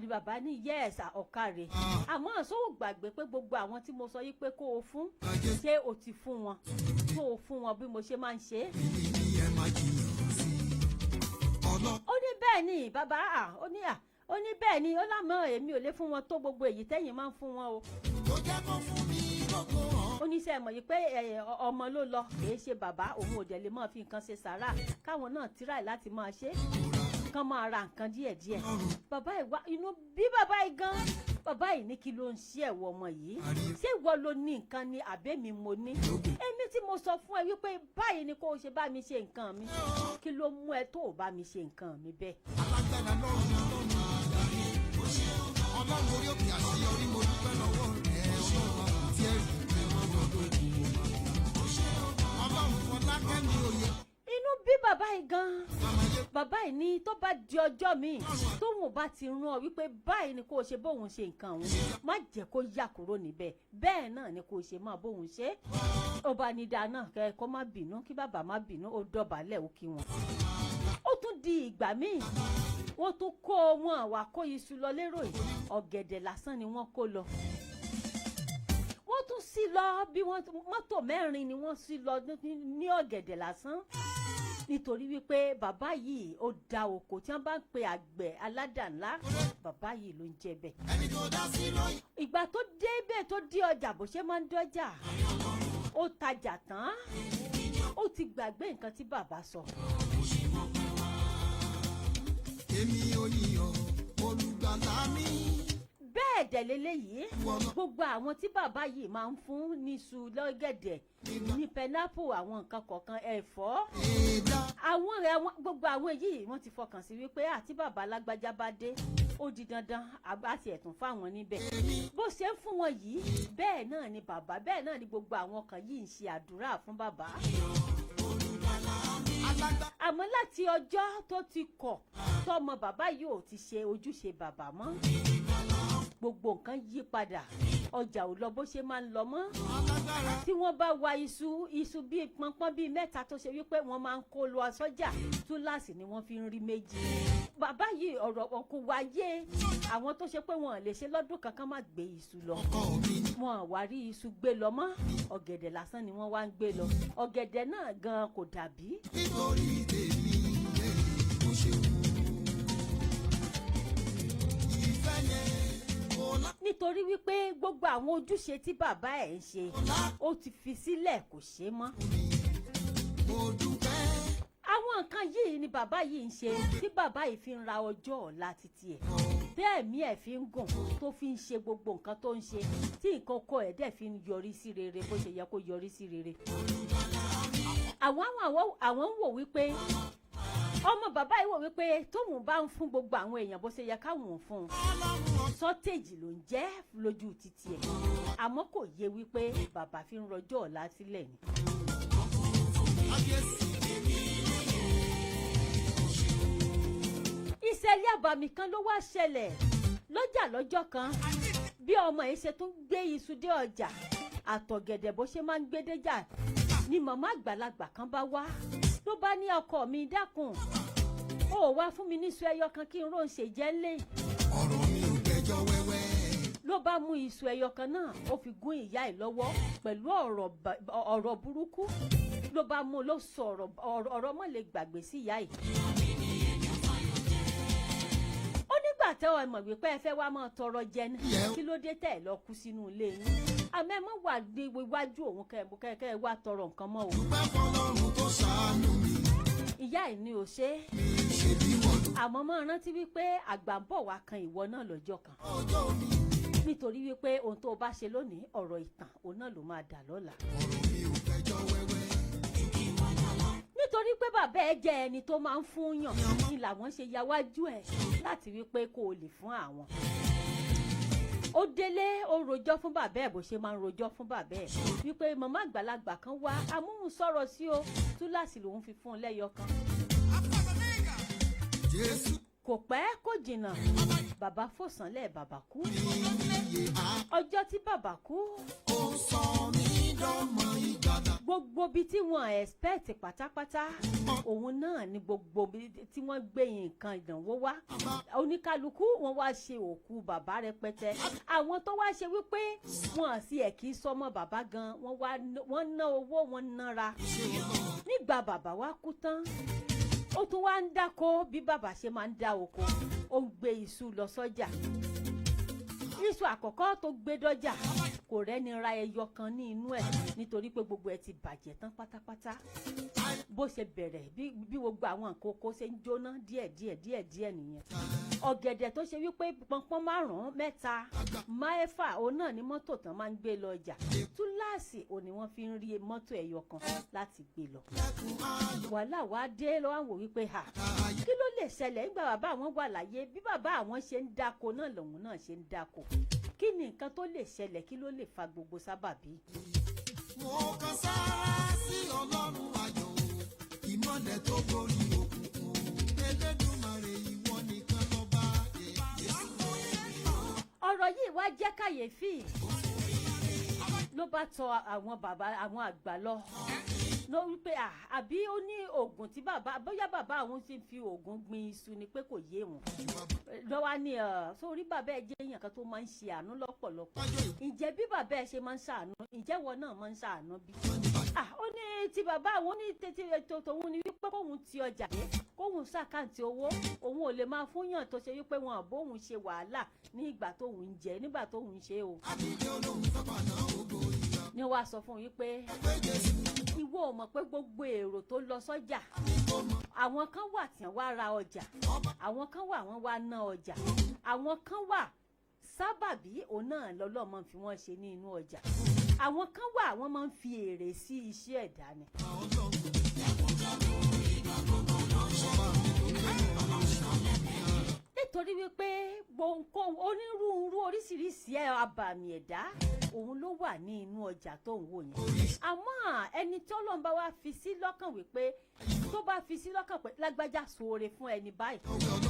bàbá ní yes ọ̀kàrẹ̀ àmọ́ sọ́wọ́ gbàgbé pé gbogbo àwọn tí mo sọ yìí pé kó o fún ṣé o ti fún wọn kó o fún wọn bí mo ṣe máa ń ṣe é. ó ní bẹ́ẹ̀ ni bàbá ó ní bẹ́ẹ̀ ni ó lámọ́ èmi ò lè fún wọn tó gbogbo èyí tẹ́yìn máa ń fún wọn o. ó ní sẹ́ mọ̀ yìí pé ọmọ ló lọ kìí ṣe bàbá òun ò dẹ̀ lè máa fi nǹkan ṣe sàrà káwọn náà tíráì láti máa ṣe kán máa ra nǹkan díẹ̀díẹ̀. bàbá ìwà inú bí bàbá yìí gan bàbá yìí ní kí ló ń ṣe ẹ̀wọ̀ ọmọ yìí ṣé ìwọ ló ní nǹkan ni àbẹ́mi mo ní. èmi tí mo sọ fún ẹ wípé báyìí ni kó o ṣe bá mi ṣe nǹkan mi kí ló mú ẹ tó o bá mi ṣe nǹkan mi bẹ́ẹ̀. alágbára lọ́run lọ́run àdáyé ó ṣe Ọlọ́run orí òkè àṣeyọrí mo dúpẹ́ lọ́wọ́ rẹ̀ Ọlọ́run tí ẹ̀rù mi wọ́n lọ́dún Ọlọ́run Fọlákẹ́mi òye. Inú bí bàbá yìí gan. Bàbá yìí ní tó bá di ọjọ́ mi tóun bá ti rán ọ wípé báyìí ni kò ṣe bóun ṣe nǹkan òun má jẹ́ kó yà kúrò níbẹ̀ bẹ́ẹ̀ náà ni kò ṣe máa bóun ṣe. Ó bá ní dáná kẹ́ kó má bínú kí bàbá má bínú ó dọ̀bálẹ̀ ó kí wọn. Ó tún di ìgbà míì wọ́n tún kó wọn wá kó iṣu lọ lérò yìí ọ̀gẹ̀dẹ̀ lásán ni wọ́n kó lọ. Wọ́n tún sí lọ bí mọ́tò 4 ni wọ́n sí lọ ní ọ̀gẹ̀dẹ̀ lásán nítorí wípé bàbá yìí ó da oko tí wọ́n bá ń pe àgbẹ̀ aládàá-ńlá bàbá yìí ló ń jẹ bẹ́ẹ̀. Ìgbà tó dé bẹ́ẹ̀ tó dé ọjà bó ṣe máa ń dọ́jà ó tajà tán ó ti gbàgbé nǹkan tí bàbá sọ. Èmi ò yíyan olùgbàlà mi. Bẹ́ẹ̀ dẹ̀ leléyìí gbogbo àwọn tí bàbá yìí máa ń fún níṣu lọ́gẹ̀dẹ̀ ní pẹnápù àwọn nǹkan kọ̀ọ̀kan ẹ̀fọ́ gbogbo àwọn yìí wọ́n ti fọkàn sí wípé àti bàbá alágbájá bá dé ó di dandan àti ẹ̀tún fáwọn níbẹ̀ bó ṣe ń fún wọn yìí bẹ́ẹ̀ náà ni bàbá bẹ́ẹ̀ náà ni gbogbo àwọn kan yìí ń ṣe àdúrà fún bàbá. Àmọ́ láti ọjọ́ tó ti kọ̀ tọmọ bàbá yìí ò ti ṣe ojúṣe bàbá mọ́ gbogbo nǹkan yí padà ọjà ò lọ bó ṣe máa ń lọ mọ́. Tí wọ́n bá wa iṣu bíi pọnpọ́n bíi 3 tó ṣe wípé wọ́n máa ń kó lọ sọ́jà túláàsì ni wọ́n fi ń rí 2. Bàbá yìí ọ̀rọ̀ kò wáyé àwọn tó ṣe pé wọ́n lè ṣe lọ́dún kankan má gbé iṣu lọ. Wọ́n wá rí iṣu gbé lọ mọ́ ọ̀gẹ̀dẹ̀ lásán ni wọ́n wá ń gbé lọ. Ọ̀gẹ̀dẹ̀ náà gan kò dàbí. Nítorí tèmi ló ṣe wù. Ìfẹ́ yẹn nítorí wípé gbogbo àwọn ojúṣe tí bàbá ẹ̀ ń ṣe ó ti fi sílẹ̀ kò ṣe mọ́. Àwọn nǹkan yìí ni bàbá yìí ń ṣe tí bàbá yìí fi ń ra ọjọ́ ọ̀la títí ẹ̀ tẹ́ẹ̀mí ẹ̀ fi ń gùn tó fi ń ṣe gbogbo nǹkan tó ń ṣe tí nǹkan kọ ẹ̀ dẹ̀ fi ń yọrí sí rere bó ṣe yẹ kó yọrí sí rere. Àwọn ń wò wípé ọmọ bàbá yìí wò wípé tóun bá ń fún gbogbo àwọn èèyàn bó ṣe yẹ káwọn fún un sọ́tẹ̀jì ló ń jẹ́ lójú títí ẹ̀ àmọ́ kò yé wípé bàbá fi ń rọjọ́ ọ̀la sílẹ̀ ni. Ìṣẹ̀lẹ̀ àbàmì kan ló wá ṣẹlẹ̀ lọ́jà lọ́jọ́ kan bí ọmọ yìí ṣe tún gbé iṣu dé ọjà àtọ̀gẹ̀dẹ̀ bó ṣe máa ń gbé déjà ni màmá àgbàlagbà kan bá wá ló bá ní ọkọ mi dákun ó wá fún mi níṣu ẹyọ kan kí n rò ń ṣe jẹ́ ńlẹ̀. Ọ̀rọ̀ mi ò gbẹ́jọ́ wẹ́wẹ́. Ló bá mú iṣu ẹyọ kan náà ó fi gún ìyá ẹ̀ lọ́wọ́ pẹ̀lú ọ̀rọ̀ burúkú ló bá mú ló sọ ọ̀rọ̀ mọ́ lè gbàgbé sí ìyá ẹ̀. Ó nígbà tẹ́ ọ mọ̀ wípé ẹ fẹ́ wá máa tọrọ jẹ ní kí ló dé tẹ́ ẹ lọ kú sínú ilé yín àmọ́ ẹ mọ̀ wà ní iwájú òun kẹ́ ẹ wá tọrọ nǹkan mọ́ o. Dúpẹ́ fọlọ́run tó ṣàánú mi. Ìyá ẹ̀ ní o ṣe é. Ṣé bí wọ́n lò. Àmọ́ máa rántí wípé àgbà ń bọ̀ wá kan ìwọ náà lọ́jọ́ kan. Ọjọ́ mi. Nítorí wípé ohun tó o bá ṣe lónìí ọ̀rọ̀ ìtàn òun náà ló máa dà lọ́la. Ọ̀rọ̀ mi ò gbẹ́jọ́ wẹ́wẹ́. Nítorí pé bàbá ẹ jẹ́ ẹni tó máa ń fún yàn ni làwọn ṣe yáwájú ẹ̀ láti wípé kó o lè fún àwọn. Ó délé ó rojọ́ fún bàbá ẹ̀ bó ṣe máa ń rojọ́ fún bàbá ẹ̀ wípé màmá àgbàlagbà kan wá amóhùn sọ̀rọ̀ sí o túláàsì lòun fi fún un lẹ́yọ kan. Jésù. Kò pẹ́ kò jìnnà bàbá fòsànlẹ̀ bàbá kú. Ọjọ́ tí bàbá kú. Ó sọ mí dọ́mọ ìgbàdà. Gbogbo bí tí wọ́n expect pátápátá òun náà ni gbogbo bí tí wọ́n gbé nǹkan ìdánwò wá. Oníkálukú wọn wá ṣe òkú bàbá rẹpẹtẹ. Àwọn tó wá ṣe wípé wọn sì ẹ̀ kí sọmọ bàbá gan wọ́n ná owó wọn nára. Nígbà bàbá wá kú tán ó tún wá ń dáko bí bàbá ṣe máa ń dá oko ó ń gbé iṣu lọ sọ́jà iṣu àkọ́kọ́ tó gbé dọ́jà kò rẹ́ni ra ẹyọ kan ní inú ẹ̀ nítorí pé gbogbo ẹ̀ ti bàjẹ́ tán pátápátá. Bó ṣe bẹ̀rẹ̀ bí gbogbo àwọn nǹkan oko ṣe ń jóná díẹ̀ nìyẹn. Ọ̀gẹ̀dẹ̀ tó ṣe wípé pọnpọ́n 5 mẹ́ta 6 òun náà ni mọ́tò tán máa ń gbé lọ ọjà. Túláàsì òun ni wọ́n fi ń rí mọ́tò ẹyọ kan láti gbé lọ. Wàhálà wá dé lọ́wọ́ wò wípé kí ló lè ṣẹlẹ̀ nígbà bàbá àwọn wà láyé bí bàbá àwọn ṣe ń dáko náà lòun náà ṣe ń dáko. Kí ni nǹkan tó lè ṣẹlẹ̀, kí ló lè fa gbogbo sábàbí? Mo kàn sára sí Ọlọ́run ayọ̀, ìmọ́lẹ̀ tó borí òkùnkùn. Elédùmarè ìwọ nìkan lọ́ba. Ọ̀rọ̀ yìí wá jẹ́ kàyéfì. Ló bá tọ àwọn àgbà lọ. Ló wípé àbí ó ní oògùn tí bóyá bàbá àwọn ti fi oògùn gbin iṣu ni pé kò yé wọn. Lọ́wọ́ ní sórí bàbá ẹ jẹ́ èèyàn kan tó máa ń ṣe àánú lọ́pọ̀lọpọ̀. Ǹjẹ́ bí bàbá ẹ ṣe máa ń ṣàánú, ǹjẹ́ wọn náà máa ń ṣàánú bí? Ó ní ti bàbá àwọn ní ètò tòun ni wípé kóhun ti ọjà dé, kóhun ṣàkáǹtì owó, òun ò lè máa fúnyàn tó ṣe wípé wọn àbóhun ṣe wàhálà ní ìgbà tóhun ń jẹ, nígbà tóhun ń ṣe o. Ni wàá sọ fún wípé ìwọ ò mọ̀ pé gbogbo èrò tó lọ sọ́jà, àwọn kan wà tí wọ́n wá ra ọjà, àwọn kan wà wọ́n wá ná ọjà, àwọn kan wà sábàbí òun náà lọ́lọ́ máa ń fi wọ́n ṣe ní inú ọjà, àwọn kan wà wọ́n máa ń fi èrè sí iṣẹ́ ẹ̀dá ni. Nítorí wípé onírúurú oríṣiríṣi abàmì ẹ̀dá òun ló wà ní inú ọjà tó ń wò yẹn. Àmọ́ ẹni tí Ọlọ́run bá wá fi sí lọ́kàn wípé tó bá fi sí lọ́kàn pé lágbájá ṣoore fún ẹni báyìí,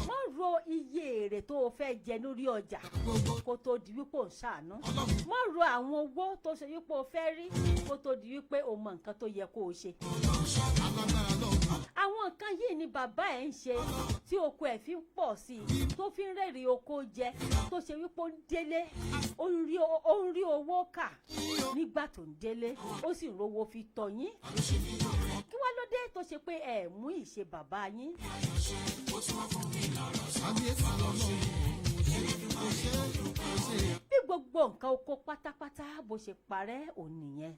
wọ́n ro iye èrè tó o fẹ́ jẹ lórí ọjà kó tó di wípé ò ń ṣàánú. Wọ́n ro àwọn owó tó ṣe wípé o fẹ́ rí kó tó di wípé o mọ nǹkan tó yẹ kó o ṣe. Àwọn nǹkan yìí ni bàbá ẹ̀ ń ṣe tí oko ẹ̀ fi ń pọ̀ sí i, tó fi ń rẹ́rìí oko jẹ, tó ṣe wípé ó ń délé, ó ń rí owó kà nígbà tó ń délé, ó sì ń rówó fi tọ̀ yín. Kí wá ló dé tó ṣe pé ẹ mú ìṣe bàbá yín? Bí gbogbo nǹkan oko pátápátá bó ṣe parẹ́ òun nìyẹn.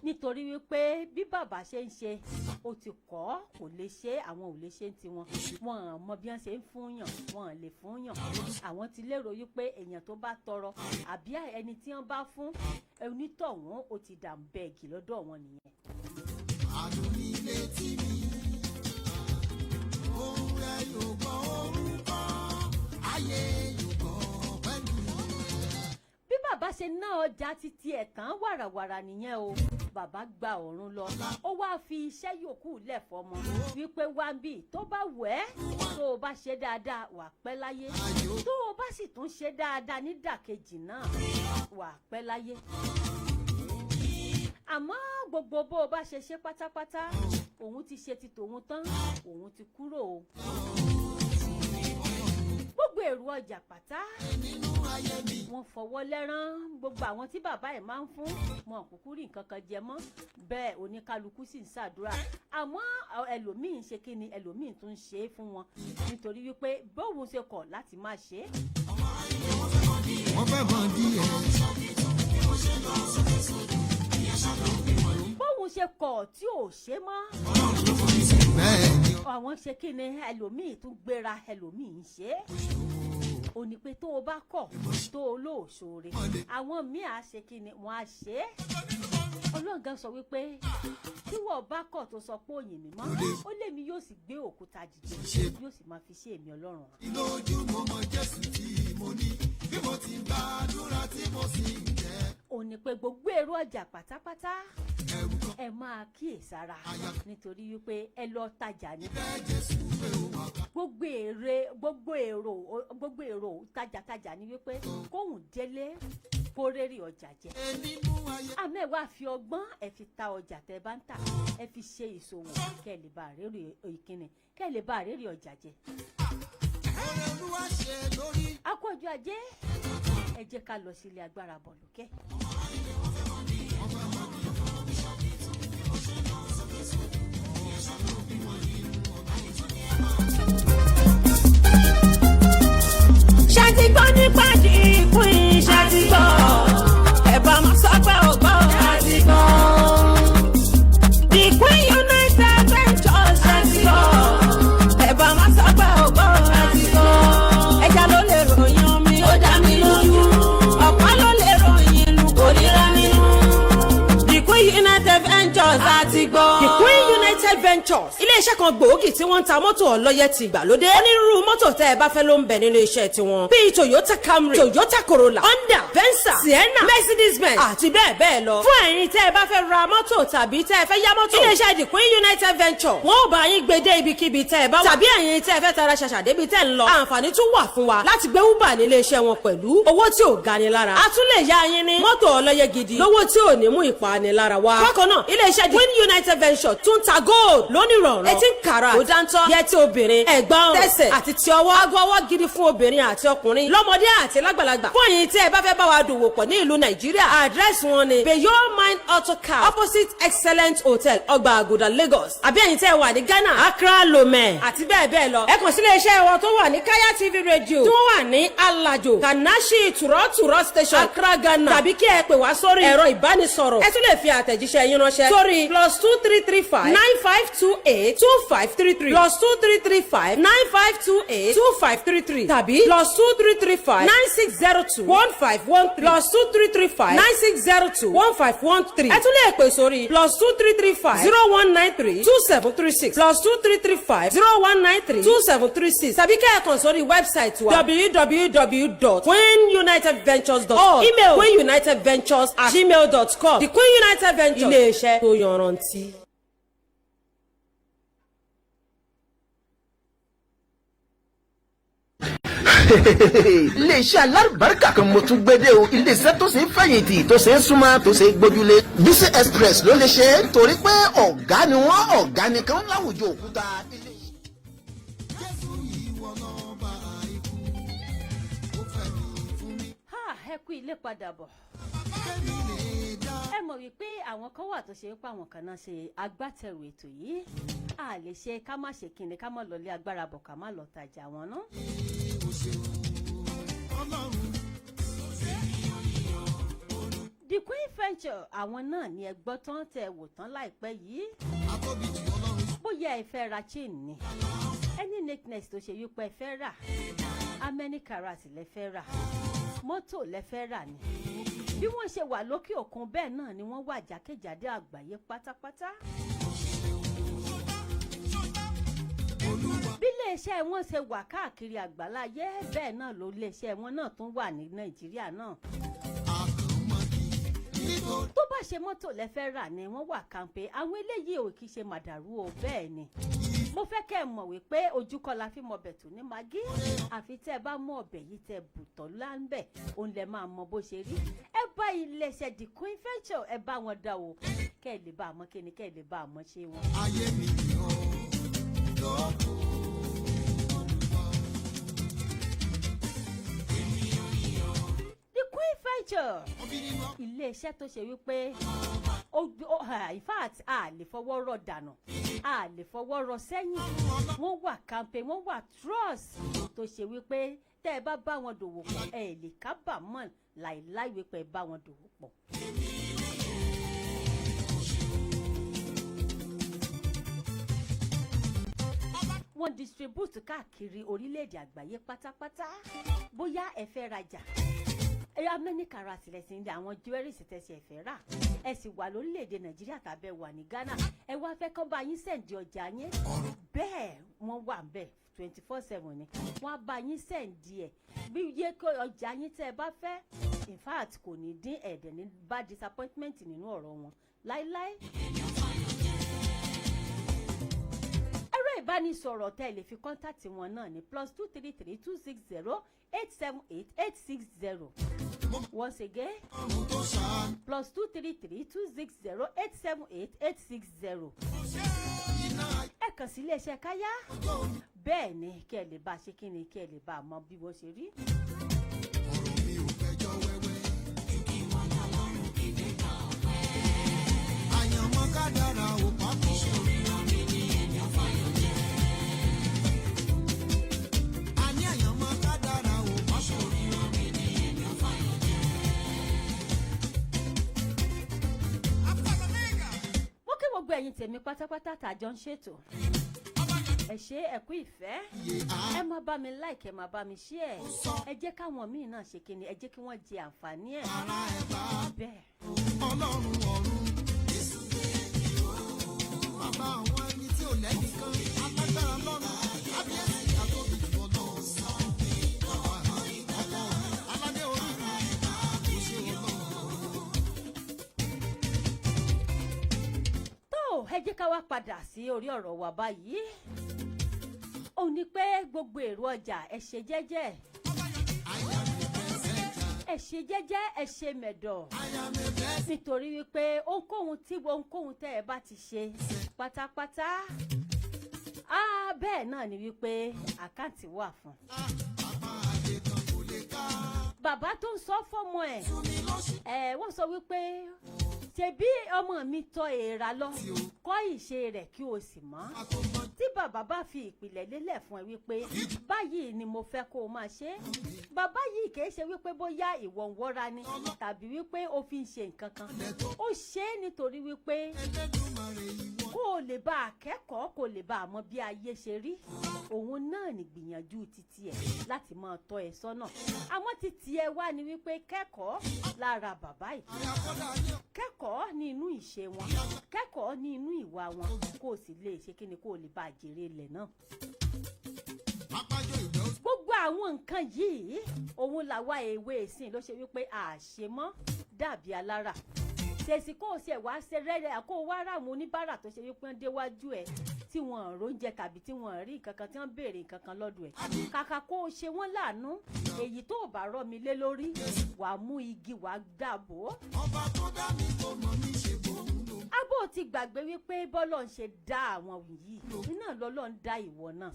Nítorí wípé bí bàbá ṣe ń ṣe, ó ti kọ́ kò lè ṣe, àwọn ò lè ṣe tiwọn. Wọn mọ bí wọ́n ṣe ń fúnyàn, wọn lè fúnyàn. Àwọn ti lérò wípé èèyàn tó bá tọrọ àbí ẹni tí wọ́n bá fún onítọ̀hún ó ti dà bẹ́ẹ̀gì lọ́dọ̀ wọn nìyẹn. Àdùnní létí mi, ohun rẹ̀ yóò gbọ́ orúkọ, ayé yóò gbọ́ pẹ̀lú. Bí bàbá ṣe ná ọjà títí ẹ̀ tán wàràwàrà nìyẹn o. Bàbá gba ọ̀run lọ, ó wá fi iṣẹ́ yòókù lẹ̀ fọmọ wípé wá ń bì tó bá wẹ̀ ẹ́, tó o bá ṣe dáadáa wà pẹ́ láyé, tó o bá sì tún ṣe dáadáa nídàkejì náà wà pẹ́ láyé. Àmọ́ gbogbo bó o bá ṣe ṣe pátápátá, òun ti ṣe ti tòun tán, òun ti kúrò o. Gbogbo èrò ọjà pátá wọ́n fọwọ́ lẹ́rán, gbogbo àwọn tí bàbá ẹ̀ máa ń fún wọn kúkú rí nǹkan kan jẹ mọ́, bẹ́ẹ̀ oníkálukú sì ń ṣàdúrà. Àmọ́ ẹlòmíín ṣe kí ni, ẹlòmíín tún ń ṣe é fún wọn nítorí wípé bóun ṣe kọ̀ láti má ṣe é. Wọ́n fẹ́ mọ díẹ̀. Bóun ṣe kọ̀ tí ò ṣe mọ́, àwọn ṣe kí ni, ẹlòmíín tún gbéra, ẹlòmíín ṣe é. Ó ní pé tó o bá kọ̀ tó o lóòṣòre, àwọn míì á ṣe kí ni, wọ́n á ṣe é. Ọlọ́run sọ wípé tí wọ́n bá kọ̀ tó sọ pé òyìn mi mọ́, ó lé mi yóò sì gbé òkúta dìde, yóò sì máa fi ṣe èmi Ọlọ́run. Ìlójú mo mọ Jésù tí mo ní, bí mo ti ń gbàdúrà tí mo sì ń jẹ́. Ó ní pé gbogbo èrò ọjà pátápátá ẹ máa kíyèsára nítorí wípé ẹ lọ tajà ní. Gbogbo èrò tajàtajà ni wípé kóhùn délé kó rérì ọjà jẹ. Àmọ́ ẹ wá fi ọgbọ́n ẹ fi ta ọjà tẹ bá ń tà, ẹ fi ṣe ìṣòwò kẹ́ ẹ lè bá rérì ìkíni, kẹ́ ẹ lè bá rérì ọjà jẹ. Akọ́jọ́ ajé, ẹ jẹ́ ká lọ sílé agbára bọ̀ lókè. gbọ́ nípa dìkú iṣẹ́ ti gbọ́. Ẹ bá máa sọ pé ò gbọ́. Ẹ ti gbọ́. Dìkú United Ventures ẹ ti gbọ́. Ẹ bá máa sọ pé ò gbọ́. Ẹ ti gbọ́. Ẹja ló lè ròyìn omi, ó dá mi lójú. Ọ̀pá ló lè ròyìn ìlú, kò ríra nínú. Dìkú United Ventures a ti gbọ́. Dìkú United Ventures ilé-iṣẹ́ kan gbòógì tí wọ́n ń ta mọ́tò ọlọ́yẹ ti ìgbàlódé. onírúurú mọ́tò tẹ́ ẹ bá fẹ́ ló ń bẹ nínú iṣẹ́ tiwọn. bíi Toyota Camry, Toyota Corolla, Honda, Venza, Sienna, Mercedes-Benz àti bẹ́ẹ̀ bẹ́ẹ̀ lọ. fún ẹ̀yin tẹ́ ẹ bá fẹ́ ra mọ́tò tàbí tẹ́ ẹ fẹ́ yá mọ́tò. ilé-iṣẹ́ Dìkú United Ventures wọ́n ò bá yín gbé dé ibikíbi tẹ́ ẹ bá wà. tàbí ẹ̀yin tẹ́ ẹ fẹ́ tara ṣàṣà débi tẹ́ ń lọ. àǹfààní tún wà fún wa láti gbé Uber nílé iṣẹ́ wọn pẹ̀lú owó tí ò gani lára. a tún lè yá yín ní mọ́tò ọlọ́yẹ gidi lówó tí ò ní mú ìpanilára wá. bákan náà ilé-iṣẹ́ Dìkú United Ventures tún ta gold lónìrànràn. 18 karat kò dáńtọ́ yẹtí obìnrin ẹ̀gbọ́n tẹsẹ̀ àti ti ọwọ́. aago ọwọ́ gidi fún obìnrin àti ọkùnrin lọ́mọdé àti lágbàlagbà. fún ẹ̀yin tí ẹ bá fẹ́ bá wa dòwò pọ̀ ní ìlú Nàìjíríà àdírẹ́sì wọn ni Beyo Mind Auto Car opposite Excellent Hotel Ọgbà Àgùdà Lagos. àbí ẹ̀yin tí ẹ wà ní Ghana Accra Lomé àti bẹ́ẹ̀ bẹ́ẹ̀ lọ. ẹ kàn sí ilé-iṣẹ́ wọn tó wà ní Kaya TV Radio tí wọ́n wà ní Alajo Kanashi Turoturo Station Accra Ghana. tàbí kí ẹ pè wá sórí ẹ̀rọ ìbánisọ̀rọ̀. ẹ tún lè fi àtẹ̀jíṣẹ́ yín ránṣẹ́ sórí +2335 9528 2533 +2335 9528 2533 tàbí +2335 9602 1513 +2335 9602 1513. ẹ tún lè pè sórí +2335 0193 2736 +2335 0193 2736 tàbí kẹ́ẹ̀kan sórí wẹ́bsáìtì wa www.queenunitedventures.org email queenunitedventures@gmail.com. The Queen United Ventures ilé-iṣẹ́ tó yanrantí. iléeṣẹ́ alárùbáríkà kan mo tún gbédè o iléeṣẹ́ tó ṣe é fẹ̀yìntì tó ṣe é súnmọ́ tó ṣe é gbójúlé Bisi Express ló lè ṣe é torí pé ọ̀gá ni wọ́n ọ̀gá nìkan láwùjọ òkúta. ẹ kú ilé padà bọ̀. ẹ mọ̀ wípé àwọn kan wà tó ṣe é pa àwọn kan náà ṣe agbátẹrù ètò yìí. a lè ṣe ká má ṣe kíni ká má lọlé agbára bọ̀ ká má lọ tajà wọn ná. The Queen Venture àwọn náà ni ẹgbọ́ tán tẹ wò tán láìpẹ́ yìí. bóyá ẹ fẹ́ ra chain ni any necklace tó ṣe wípé ẹ fẹ́ rà amẹ́ni karat lẹ fẹ́ rà mọ́tò lẹ fẹ́ rà ni bí wọ́n ṣe wà lókè òkun bẹ́ẹ̀ náà ni wọ́n wà jákèjádé àgbáyé pátápátá. bí iléeṣẹ́ wọn ṣe wà káàkiri àgbáláyé bẹ́ẹ̀ náà ló iléeṣẹ́ wọn náà tún wà ní Nàìjíríà náà. tó bá ṣe mọ́tò lẹ fẹ́ rà ni wọ́n wà kàǹpé àwọn eléyìí ò kì í ṣe màdàrú o bẹ́ẹ̀ ni. mo fẹ́ kẹ́ ẹ mọ̀ wípé ojúkọ́ la fi mọ ọbẹ̀ tó ní magí àfi tẹ́ ẹ bá mú ọbẹ̀ yìí tẹ́ bùtọ́ láńbẹ̀ òun lẹ máa mọ bó ṣe rí. ẹ bá iléeṣẹ́ The Queen Venture ẹ bá wọn dá o kẹ́ ẹ lè bá àmọ́ kíni kẹ́ ẹ lè bá àmọ́ ṣe wọn. ayé mi yàn lọ́kùn. The Queen Venture iléeṣẹ́ tó ṣe wípé in fact a lè fọwọ́ rọ̀ dànù a lè fọwọ́ rọ̀ sẹ́yìn wọ́n wà campaign wọ́n wà trust tó ṣe wípé tẹ́ ẹ bá wọn dòwò pọ̀ ẹ lè kábàámọ̀ láìláì wípé ẹ bá wọn dòwò pọ̀. wọ́n distribute káàkiri orílẹ̀-èdè àgbáyé pátápátá bóyá ẹ fẹ́ rajà amẹ́ríkà ra tìlẹ̀sìn ní àwọn jewelries tẹ̀sí ẹ̀fẹ́ rà ẹ sì wà lórílẹ̀‐èdè Nàìjíríà tàbí wà ní Ghana ẹ wá fẹ́ kán bá yín sẹ̀ǹdì ọjà yẹn bẹ́ẹ̀ wọ́n wà ń bẹ̀ 24/7 ni wọ́n á bá yín sẹ̀ǹdì ẹ̀ bí iye ọjà yín tẹ́ ẹ bá fẹ́ in fact kò ní dín ẹ̀dẹ̀ ní bá disappointment nínú ọ̀rọ̀ wọn láíláí. ẹ̀rọ ìbánisọ̀rọ̀ tẹ́ ẹ lè fi kọ́ńtàtì wọn náà ní +233 260 878 860. Once again, +233 260 878 860. ẹ kàn sí iléeṣẹ́ Káyá bẹ́ẹ̀ ni kẹ́ ẹ lè bá a ṣe kí ni kẹ́ ẹ lè bá a mọ bí wọ́n ṣe rí. àyànmọ́ kádàrá ò pápọ̀. Àní àyànmọ́ kádàrá ò pápọ̀. gbogbo ẹ̀yin tèmi pátápátá tàjọ ń ṣètò ẹ ṣé ẹ kú ìfẹ́ ẹ máa bá mi like ẹ máa bá mi share ẹ jẹ́ káwọn míì náà ṣe kíni ẹ jẹ́ kí wọ́n jẹ àǹfààní ẹ̀ bẹ́ẹ̀. Ọlọ́run ọ̀run bàbá àwọn ẹni tí ò lẹ́yìn kan alágbára lọ́run kábíyèsí àtòbí ọlọ́run aládé orí kò ṣe ọlọ́run. tó ẹ jẹ́ ká wá padà sí orí ọ̀rọ̀ wa báyìí ó ní pé gbogbo èrò ọjà ẹ ṣe jẹ́jẹ́ ẹ ṣe jẹ́jẹ́ ẹ ṣe mẹ̀dọ̀ nítorí wípé ohunkóhun tẹ́ ẹ bá ti ṣe pátápátá bẹ́ẹ̀ náà ni wípé àkáǹtì wà fún. bàbá tó ń sọ fọ́mọ ẹ̀ wọ́n sọ wípé ṣebí ọmọ mi tọ́ èèrà lọ kọ́ ìṣe rẹ̀ kí o sì mọ̀ tí bàbá bá fi ìpìlẹ̀ lélẹ̀ fún ẹ wípé báyìí ni mo fẹ́ kó o máa ṣe bàbá yìí kìí ṣe wípé bóyá ìwọ ń wọ́ra ni tàbí wípé o fi ń ṣe nǹkan kan ó ṣe é nítorí wípé kó o lè bá a kẹ́kọ̀ọ́ kó o lè bá a mọ bí ayé ṣe rí òun náà ní gbìyànjú títí ẹ̀ láti máa tọ́ ẹ sọ́nà àmọ́ títí ẹ wá ni wípé kẹ́kọ̀ọ́ lára bàbá yìí kẹ́kọ̀ọ́ ní inú ìṣe wọn kẹ́kọ̀ọ́ ní inú ìwà wọn kó o sì lè ṣe kí ni kó o lè bá a jèrè ilẹ̀ náà. gbogbo àwọn nǹkan yìí òun làwa èwe ìsìn ló ṣe wípé àṣemọ́ dàbí alára ṣèṣì kó o ṣe wá ṣe rẹ́rẹ́ kó o wá ráwọn oníbàárà tó ṣe wípé ń déwájú ẹ̀ tí wọ́n róúnjẹ tàbí tí wọ́n rí nǹkan kan tí wọ́n béèrè nǹkan kan lọ́dọ̀ ẹ̀ kàkà kó o ṣe wọ́n láàánú èyí tó o bá rọ́ mi lé lórí wàá mú igi wàá dàbò. ọba tó dá mi kò mọ̀ mí ṣe bòun lò. abó ti gbàgbé wípé bọ́lọ̀ ń ṣe dá àwọn yìí iná lọ́lọ́ ń dá ìwọ náà.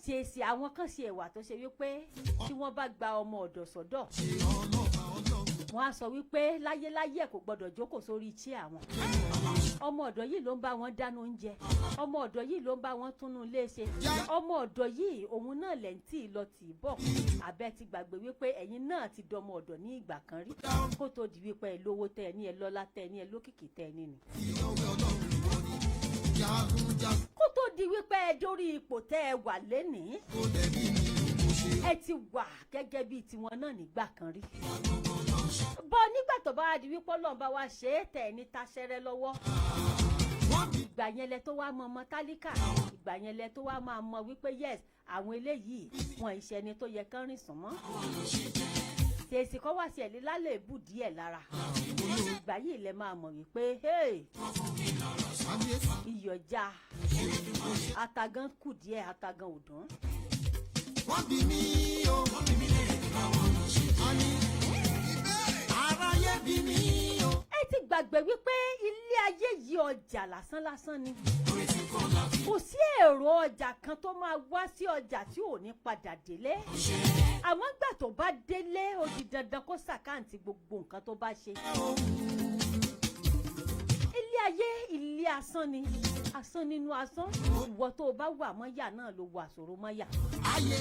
ṣèṣì àwọn kan ṣe ẹ̀wà tó ṣe wípé tí wọ́n bá gba ọmọ ọ̀dọ̀ sọ́dọ̀ wọ́n á sọ wípé láyéláyé ẹ̀ kò gbọ́dọ̀ jókòó sórí iṣẹ́ àwọn. ọmọ ọ̀dọ̀ yìí ló ń bá wọn dáná oúnjẹ ọmọ ọ̀dọ̀ yìí ló ń bá wọn túnú ilé ṣe ọmọ ọ̀dọ̀ yìí òun náà lẹ̀ ń tì lọ tì í bọ̀ àbẹ́ ti gbàgbé wípé ẹ̀yin náà ti dọmọ ọ̀dọ̀ ní ìgbà kan rí kó tó di wípé ẹ lówó tẹ ẹ ní ẹ lọ́lá tẹ ẹ ní ẹ lókìkí tẹ ẹ ní ni. kó tó di wípé ẹ dórí ipò tẹ ẹ wà lénìí ẹ ti wà gẹ́gẹ́ bíi tiwọn náà nígbà kan rí bọ́ nígbà tó bá di wípé Ọlọ́run bá wá ṣe é tẹ̀ ní taṣẹ́rẹ́ lọ́wọ́ ìgbà yẹn lẹ tó wá mọ ọmọ tálíkà ìgbà yẹn lẹ tó wá máa mọ wípé yes àwọn eléyìí wọn ìṣẹ́ ni tó yẹ kán rìn sùn mọ́ tèsì kọ́ wá sí ẹ̀ lálẹ́ èbù díẹ̀ lára ìgbà yìí lẹ máa mọ̀ wípé iyọ̀já atagan kù díẹ̀ atagan ò dùn. wọ́n bí mi o wọ́n bí mi lè bá wọn lọ ṣe tání aráyé bí mi o. ẹ ti gbàgbé wípé ilé ayé yìí ọjà lásán ni kò sí èrò ọjà kan tó máa wá sí ọjà tí ò ní padà délé àmọ́ gbà tó bá délé ó di dandan kó ṣàkáǹtì gbogbo nǹkan tó bá ṣe. ilé ayé ilé asán ni asán nínú asán ìwọ tó o bá wà mọ́yà náà ló wà sòrò mọ́yà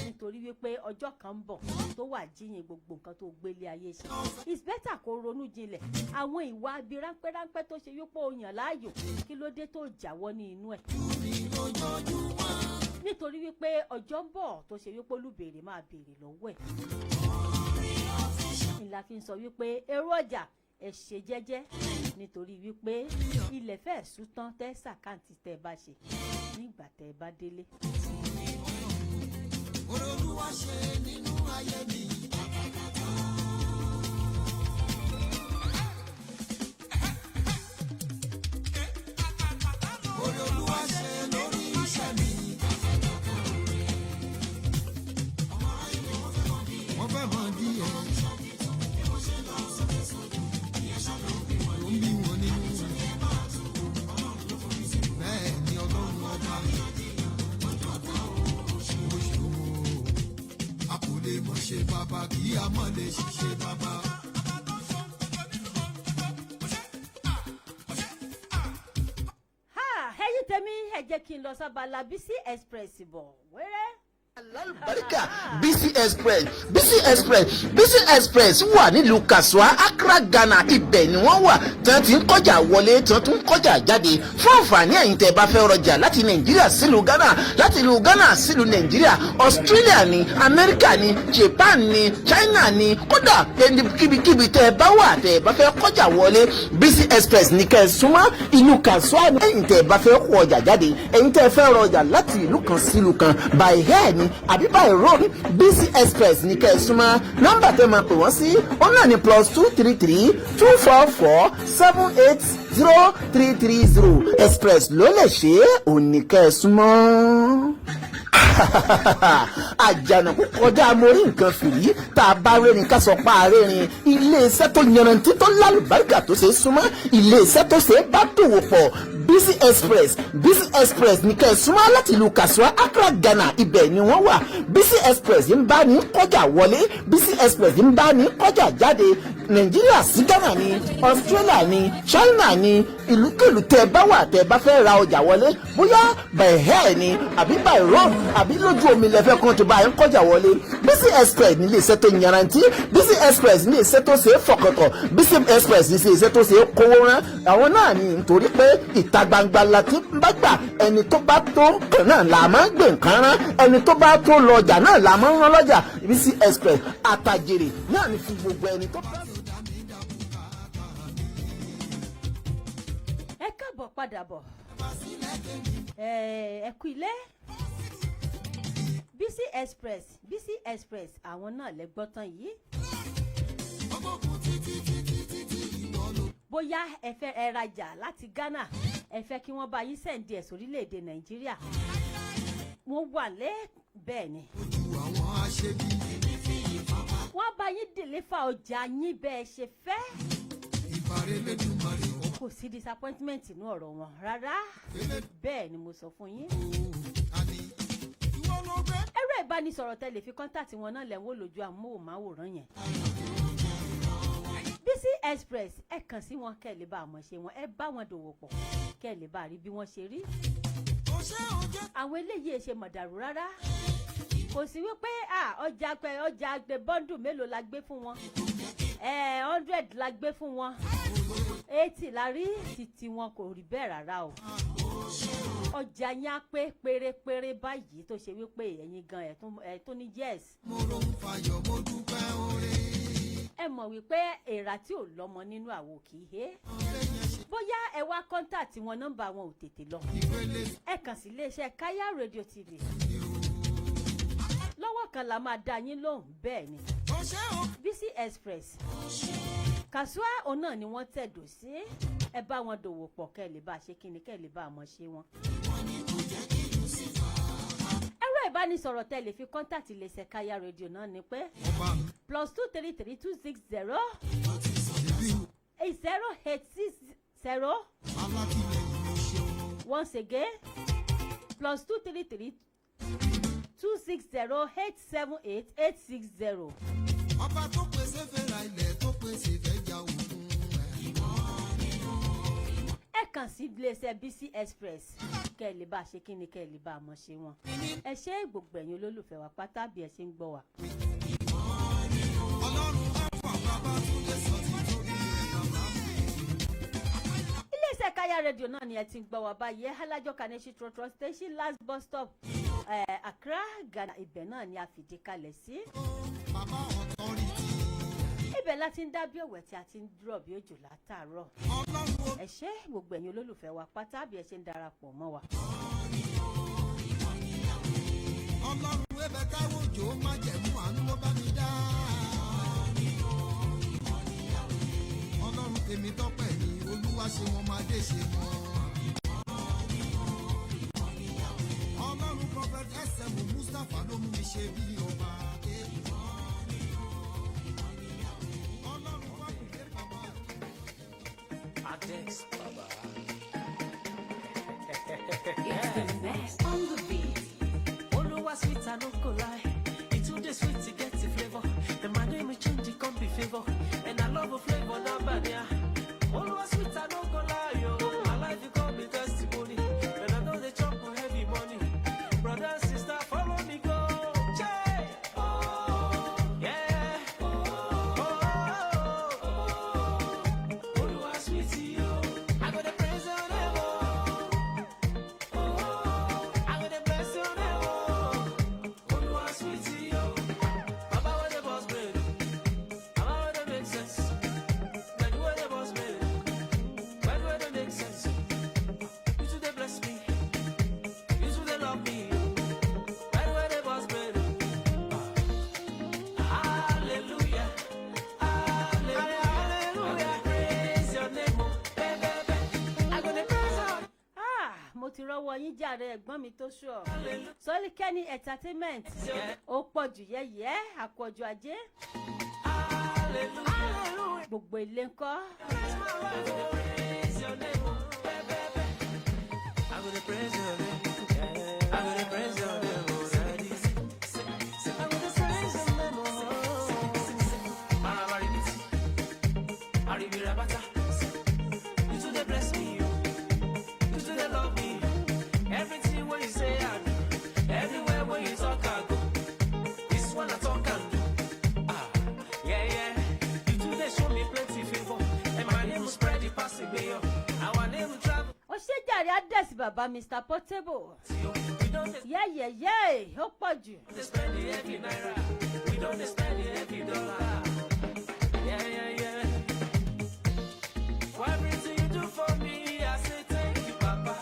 nítorí wípé ọjọ́ kan ń bọ̀ tó wà jíyìn gbogbo nǹkan tó gbélé ayé ṣe it's better kó ronú jinlẹ̀ àwọn ìwà abi ráńpẹ́ tó ṣe wípé o yàn láàyò kí ló dé tó jáwọ́ ní inú ẹ̀ nítorí wípé ọjọ́ ń bọ̀ tó ṣe wípé olùbèrè máa béèrè lọ́wọ́ ẹ̀ ìlà fi ń sọ wípé èrò ọjà ẹ ṣe jẹ́jẹ́ nítorí wípé ilẹ̀ fẹ́ sùn tán tẹ́ ṣàkáǹtì tẹ́ bá ṣe nígbà tẹ́ bá délé. Olúwa ṣe nínú ayé mi. Olúwa ṣe lórí iṣẹ́ mi. Wọ́n fẹ́ mọ̀ díẹ̀. Ló ń bí wọn nínú. Bẹ́ẹ̀ ni Ọlọ́run ọba. Àkùlé mọ̀ ṣe bàbá kí a mọ̀ lè ṣiṣẹ́ bàbá. ẹ̀yin tèmi ẹ jẹ́ kí n lọ sábàlá Bísí Express bọ̀ wẹ́rẹ́. alálùbáríkà BC Express wà nílùú Kasua Accra Ghana. Ibẹ̀ ni wọ́n wà tí wọ́n ti ń kọjá wọlé tí wọ́n tún ń kọjá jáde fún àǹfààní ẹ̀yin tẹ́ bá fẹ́ rọjà láti Nàìjíríà sílùú Ghana, láti ìlú Ghana sílùú Nàìjíríà, Australia ni, America ni, Japan ni, China ni, kódà kíbikíbi tẹ́ bá wà tẹ́ bá fẹ́ kọjá wọlé BC Express ní kẹ́ súnmọ́ ìlú Kasua. ẹ̀yin tẹ́ bá fẹ́ kó ọjà jáde, ẹ̀yin tẹ́ fẹ́ rọjà láti ìlú kan sílùú kan by air ni àbí by road, BC Express ní kẹ́ súnmọ́. Nọ́mbà tẹ́ máa pè wọ́n sí ó náà ní +233 244 780 330. Express ló lè ṣe é, òní kẹ́ súnmọ́. Àjànàkú kọjá mórí nǹkan fìrí tá a bá rẹ́rìn ká sọ pa àárẹ̀rìn. Iléeṣẹ́ tó yanrantí tó lálùbáríkà tó ṣe é súnmọ́, iléeṣẹ́ tó ṣe é bá dòwò pọ̀. BC Express ní kẹ́ ẹ̀ súnmọ́ láti ìlú Kasua Accra Ghana. Ibẹ̀ ni wọ́n wà. BC Express ń bá ní kọjá wọlé, BC Express ń bá ní kọjá jáde. Nàìjíríà sí Ghana ni, Australia ni, China ni, ìlúkèlú tẹ́ bá wà tẹ́ bá fẹ́ ra ọjà wọlé, bóyá by air ni àbí by road àbí lójú omi lẹ́fẹ́ kan tó bá ń kọjá wọlé. BC Express ní iléeṣẹ́ tó yanrantí, BC Express ní iléeṣẹ́ tó ṣe é fọkàntán, BC Express ní iléeṣẹ́ tó ṣe é kówó rán. Àwọn náà ni nítorí pé ìta gbangba la ti bá gbà, ẹni tó bá tó kàn náà là máa ń gbé nǹkan rán, ẹni tó bá tó lọ́jà náà là máa ń rán lọ́jà. BC Express àtàjèrè náà ni fún gbogbo ẹni tó bá. Ẹ káàbọ̀ padà bọ̀. Ẹ kú ilé. BC Express àwọn náà lẹ gbọ́ tán yìí. Bóyá ẹ fẹ́ ẹ rajà láti Ghana, ẹ fẹ́ kí wọ́n bá yín sẹ́ǹdì ẹ̀ sórílẹ̀-èdè Nàìjíríà, wọ́n wà bẹ́ẹ̀ ni. Wọ́n bá yín dìlífà ọjà yín bẹ́ẹ̀ ṣe fẹ́. Kò sí disappointment nínú ọ̀rọ̀ wọn rárá. Bẹ́ẹ̀ ni mo sọ fún yín. Ẹ̀rọ ìbánisọ̀rọ̀ tẹ́ lè fi kọ́ńtàtì wọn náà lẹ́wọ́ lójú amóhùnmáwòrán yẹn. BC Express ẹ kàn sí wọn kẹ́ lè bá àmọ̀ ṣe wọn, ẹ bá wọn dòwò pọ̀ kẹ́ lè bá rí bí wọ́n ṣe rí. Àwọn eléyìí ṣe mọ̀dàrú rárá. Kò sí wípé ọjà gbé bọ́ndù mélòó la gbé fún wọn, 100 la gbé fún wọn, 80 la rí, títí wọn kò rí bẹ́ẹ̀ rárá o. Ọjà yẹn á pé pérépéré báyìí tó ṣe wípé ẹ̀yin gan ẹ̀ tó ní yes. Ẹ mọ̀ wípé èèrà tí ò lọ́mọ nínú àwo kì í hé. Bóyá ẹ wá kọ́ńtàtì wọn, nọ́mbà wọn ò tètè lọ, ẹ kàn sí iléeṣẹ́ Kaya Radio TV. Lọ́wọ́ kan la máa dá yín lóhùn. Bẹ́ẹ̀ ni BC Express Kasua òun náà ni wọ́n tẹ̀dọ̀ sí. Ẹ bá wọn dòwò pọ̀ kẹ́ lè bá ṣe kíni, kẹ́ lè bá àmọ́ ṣe wọn. Ẹ̀rọ ìbánisọ̀rọ̀ tẹ́ lè fi kọ́ńtàtì iléeṣẹ́ Kaya Radio náà ni pé +233 260 0860. Once again, +233 260 878 860. Ọba tó pèsè fẹ́ra ilẹ̀ tó pèsè fẹ́jà òkun. Ẹ kàn sí iléeṣẹ́ BC Express kẹ́ lè bá ṣe kíni, kẹ́ lè bá àmọ́ ṣe wọn. Ẹ ṣé gbogbo ẹ̀yin olólùfẹ́ wa pátá bí ẹ ṣe ń gbọ́ wa. Ọlọ́run á fà bàbá tún lè sọ ti tóbi rẹ̀ bàbá mi. Iléeṣẹ́ Kaya Radio náà ni ẹ ti ń gbọ́ wa báyìí. Alájọ Kaneshi Trotro Station last bus stop Accra Ghana. Ibẹ̀ náà ni a fìdí kalẹ̀ sí. Bàbá authority. Ibẹ̀ la ti ń dá bí òwe tí a ti ń dúró bí òjò látàárọ̀. Ẹ ṣé gbogbo ẹ̀yin olólùfẹ́ wa pátá bí ẹ ṣe ń darapọ̀ mọ́ wa. Ọlọ́run ẹbẹ̀ káwọ́ òjò má jẹ̀mú àánú ló bá mi dá. Ọlọ́run tèmi tọ́pẹ̀ ni Olúwa ṣe wọn máa dé ṣe wọn. Ọlọ́run Prophet SM Mustapha ló mú mi ṣe bí ọba. Ọlọ́run wá kù dé bàbá. Adex Baba. It's the best on the beat. Oluwa sweet, I no go lie. It's too sweet to get the flavor. And my name is change, it come be favor. And I love a flavor, not bad, yeah. Oluwa sweet, I no go lie, yo. My life, you call me testimony. And I know they chop for heavy money. Brother and sister, follow me, go. lọ́wọ́ yín jàre ẹ̀gbọ́n mi tó ṣù ọ́. Sọ́líkẹ́ni entertainment ó pọ̀ jù yẹ́yẹ́ àpọ̀jù ajé. Gbogbo ilé ńkọ́. Adẹ́sì bàbá Mr. Portable. Yẹ́yẹ́yẹ́ ó pọ̀ jù. For everything you do for me, I say thank you, Papa.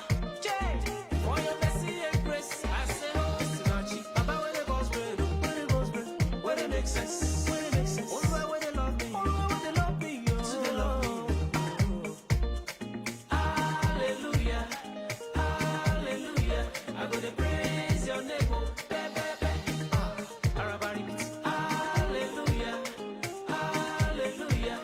For your mercy and grace, I say oh, Sinachi. Papa, where the boss bread, where they make sense, all where they love me, to they love me. Hallelujah, hallelujah. I go to praise your name, oh, hallelujah, hallelujah.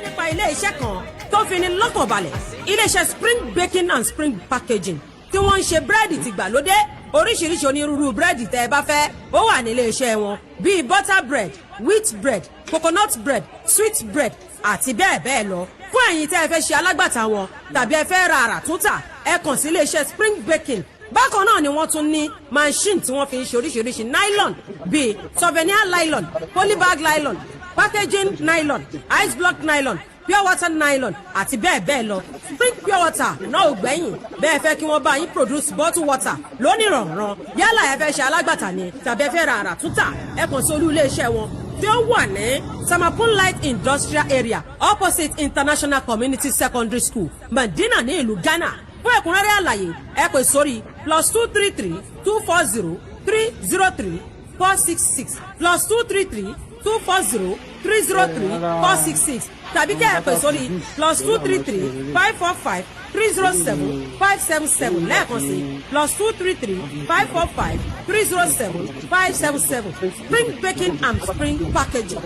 Nípa ilé iṣẹ́ kan tó fi ní lọ́kàn balẹ̀ ilé iṣẹ́ Spring Baking and Spring Packaging tí wọ́n ń ṣe búrẹ́dì tìgbàlódé oríṣiríṣi onírúurú búrẹ́dì tẹ́ ẹ bá fẹ́ ó wà nílé iṣẹ́ wọn bíi butter bread, wheat bread, coconut bread, sweet bread àti bẹ́ẹ̀ bẹ́ẹ̀ lọ fún ẹ̀yin tẹ́ ẹ fẹ́ ṣe alágbàtà wọn tàbí ẹ fẹ́ ra àrà túntà ẹ kàn sí ilé iṣẹ́ Spring Baking. Bákan náà ni wọ́n tún ní machine tí wọ́n fi ń ṣe oríṣiríṣi nylon bíi souvenir nylon, polybag nylon, packaging nylon, ice block nylon, pure water nylon àti bẹ́ẹ̀ bẹ́ẹ̀ lọ. Spring pure water náà ò gbẹ̀yìn bẹ́ẹ̀ fẹ́ kí wọ́n bá yín produce bottle water lónìrànràn yálà ẹ fẹ́ ṣe alágbàtà ni tàbí ẹ fẹ́ ra àrà túntà ẹ kàn sí olú iléeṣẹ́ wọn tí ó wà ní Samapun Light Industrial Area opposite International Community Secondary School Medina ní ìlú Ghana. Fún ẹ̀kúnrẹ́rẹ́ àlàyé ẹ pè sórí +233 240 303 466 +233 240 303 466 tàbí kẹ́ ẹ pè sórí +233 545 307 577 lẹ́ẹ̀kan sí +233 545 307 577 Spring Baking and Spring Packaging.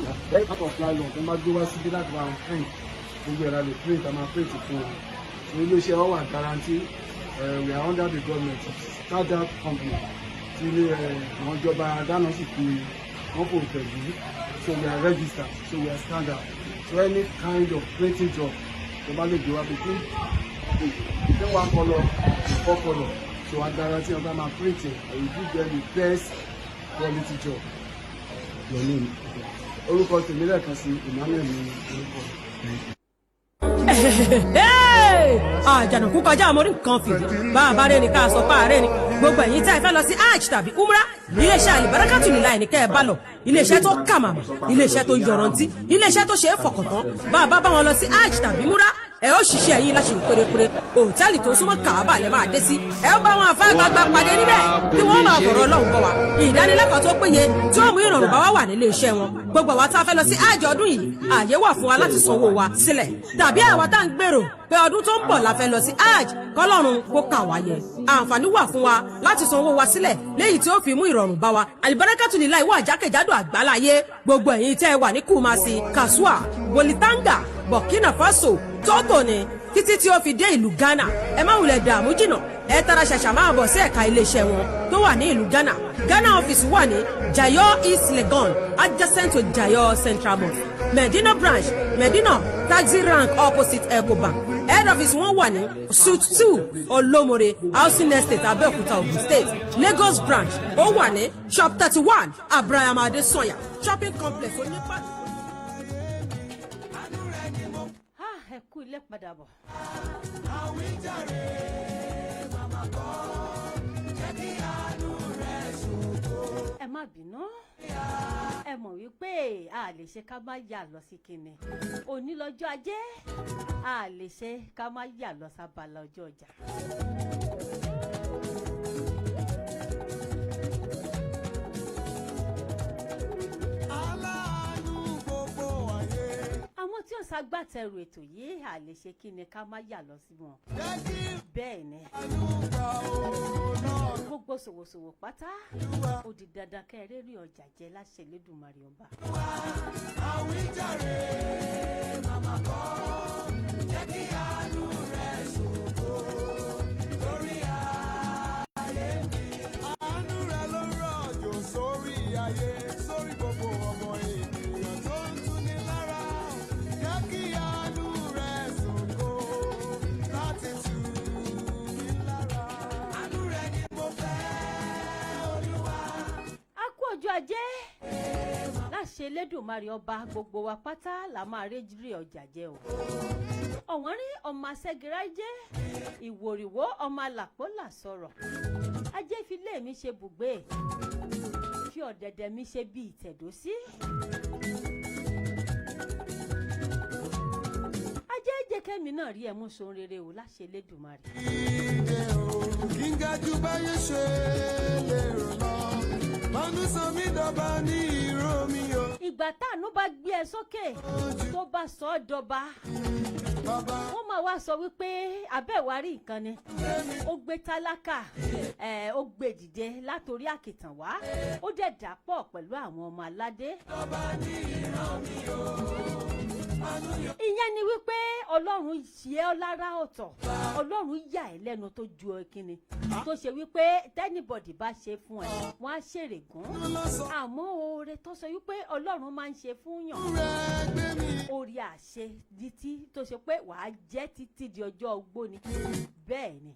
Ilé-iṣẹ́ wa wà guarantee we are under the government standard company tí àwọn ìjọba dáná sì fi wọ́n fò tẹ̀lé so we are registered so we are standard so any kind of printing job tó bá lè gbé wa between one colour to 4 colour so I guarantee ọba máa printing and you give them the best quality job. Your name orúkọ tèmi lẹ́ẹ̀kan sí Emmanuel ní orúkọ. Àjànàkú kọjá àmórí nǹkan fìdí bá a bá rẹ ní ká sọ pa ààrẹ ni gbogbo ẹ̀yin tí a fẹ́ lọ sí hajj tàbí umra iléeṣẹ́ Alibarakatu nílá ẹni kẹ́ ẹ bá lọ iléeṣẹ́ tó kà màmá iléeṣẹ́ tó yọrantí iléeṣẹ́ tó ṣe é fọkàntán bá a bá wọn lọ sí hajj tàbí umra ẹ ó ṣiṣẹ́ yín láṣẹ pérépéré òtẹ́ẹ̀lì tó súnmọ́ Kaaba lẹ́ máa dé sí ẹ ó bá wọn àfáàgbàgbà pàdé níbẹ̀ tí wọ́n máa fọ̀rọ̀ Ọlọ́run bọ̀ wá ìdánilẹ́kọ̀ọ́ tó péye tí ó mú ìrọ̀rùn bá wá wà nílé iṣẹ́ wọn gbogbo àwa tá a fẹ́ lọ sí hajj ọdún yìí ààyè wà fún wa láti sanwó wa sílẹ̀ tàbí àwa tá à ń gbèrò pé ọdún tó ń bọ̀ la fẹ́ lọ sí hajj kọ́lọ́run kó kà wá yẹ àǹfààní wà fún wa láti sanwó wa sílẹ̀ léyìí tí ó fi mú ìrọ̀rùn bá wa Alibarakatu nílá ìwọ àjákèjádò àgbáláyé gbogbo ẹ̀yin tẹ́ ẹ wà ní Kumasi Kasua Bolitanga Burkina Faso Togo ni títí tí ó fi dé ìlú Ghana ẹ má wulẹ̀ dààmú jìnnà ẹ tara ṣàṣà máa bọ̀ sí ẹ̀ka iléeṣẹ́ wọn tó wà ní ìlú Ghana Ghana ọ́fíìsì wà ní Jayo East Legon adjacent to Jayo Central Mosque Medina branch Medina taxi rank opposite Ecobank head office wọn wà ní suite 2 Olomore housing estate Abeokuta Ogun State Lagos branch ó wà ní shop 31 Abraham Adesanya shopping complex onípa. Ẹ kú ilé padà bọ̀. Ẹ má bínú ẹ mọ̀ wípé a lè ṣe ká má yà lọ sí kinní òní lọ́jọ́ ajé a lè ṣe ká má yà lọ sábàlá ọjọ́ ọjà. Àwọn tí ó ṣagbátẹrù ètò yìí a lè ṣe kí ni ká má yà lọ sí wọn. Bẹ́ẹ̀ ni gbogbo ṣòwòṣòwò pátá ó di dandan kẹ́rẹ́ rí ọjà jẹ láṣẹ Elédùmarè ọba. Àwíjàre màmá kọ́ jẹ́ kí àánú rẹ̀ ṣògo lórí ayé mi. Àánú rẹ̀ ló rọ̀jò sórí ayé, sórí gbogbo ọmọ ènìyàn tó ń tuni lára. Jẹ́ kí àánú rẹ̀ ṣògo láti tù mí lára. Àánú rẹ̀ ni mo fẹ́, Olúwa. A kú ọjọ́ ajé láṣẹ Elédùmarè ọba, gbogbo wa pátá la máa rí ọjà jẹ o. Ọ̀wọ́n rí ọmọ asẹ́gira jẹ́ ìwòrìwó ọmọ alàpólà sọ̀rọ̀. Ajé fi lé mi ṣe bùgbé, fi ọ̀dẹ̀dẹ̀ mi ṣe bí ìtẹ̀dó sí. Ajé jẹ́ kẹ́mi náà rí ẹ̀mú sun rere o láṣẹ Elédùmarè. Ìdè o, kí n ga jù báyé ṣe lérò lọ. Mọ́nú sọ mí dọba ní ìró mi o. Ìgbà táànú bá gbé ẹ sókè tó bá sọ ọ́ dọba, wọ́n máa wá sọ wípé abẹ́wárí nǹkan ni. Ó gbé tálákà, ó gbé dìde látorí àkìtàn wá, ó dẹ̀ dàpọ̀ pẹ̀lú àwọn ọmọ aládé. Ìyẹn ni wípé Ọlọ́run ṣe ọ́ lára ọ̀tọ̀, Ọlọ́run yà ẹ́ lẹ́nu tó ju ẹkíni, tó ṣe wípé tẹ́nibọ̀dì bá ṣe fún ẹ wọ́n á ṣèrègùn. Àmọ́ oore tó sọ wípé Ọlọ́run máa ń ṣe fún yàn, orí àṣẹ títí tó ṣe pé wàá jẹ́ títí di ọjọ́ ogbó ni. Bẹ́ẹ̀ ni.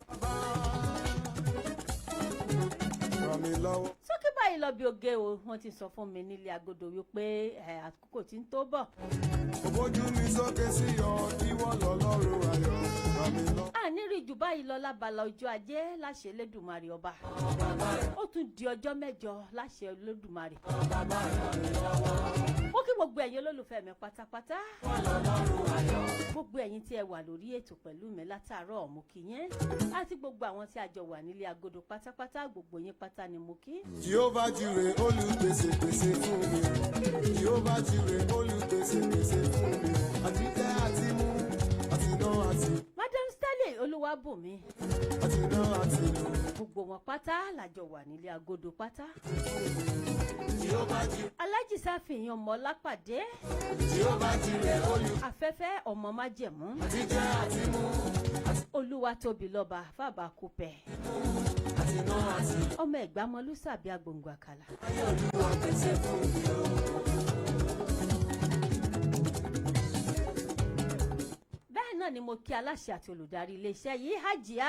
Sókè báyìí lọ bí oge o, wọ́n ti sọ fún mi nílé agodo wípé àkókò tí ń tó bọ̀. Ojú mi sókè sí ọ, ìwọ lọ́lọ́run ayọ̀, ràn mí lọ. Àníri jù báyìí lọ lábala ọjọ́ ajé láṣẹ Elédùmarè ọba. Ó tún di ọjọ́ mẹ́jọ láṣẹ Elédùmarè. Ó kí gbogbo ẹ̀yin olólùfẹ́ mi pátápátá. Gbogbo ẹ̀yin tí ẹ wà lórí ètò pẹ̀lú mi látàárọ̀ mo kí yín. Àti gbogbo àwọn tí a jọ wà nílé agodo pátápátá, gbogbo yín pátá ni mo kí. Jehovah Jireh, olùpèsè pèsè fún mi. Jehovah Jireh, olùpèsè pèsè fún mi. Àti jẹ àti mú, àti ná àti. Madam Stanley Olúwabùnmi. Àti ná àti lò. Gbogbo wọn pátá làjọ wà nílé agodo pátá. Jehovah Jireh. Alájì Sáfìyàn ọmọ lápàdé. Jehovah Jireh, Afẹ́fẹ́ ọmọ májẹ̀mú. àti jẹ àti mú. Olúwatóbi lọ́ba fàbà kúpẹ̀. Àti ná àti. Ọmọ Ẹ̀gbámọlúsàbí agbòǹgbò àkàlà. Ayé Olúwa pèsè fún mi o. Bẹ́ẹ̀ náà ni mo kí aláṣẹ àti olùdarí iléeṣẹ́ yìí Hajiya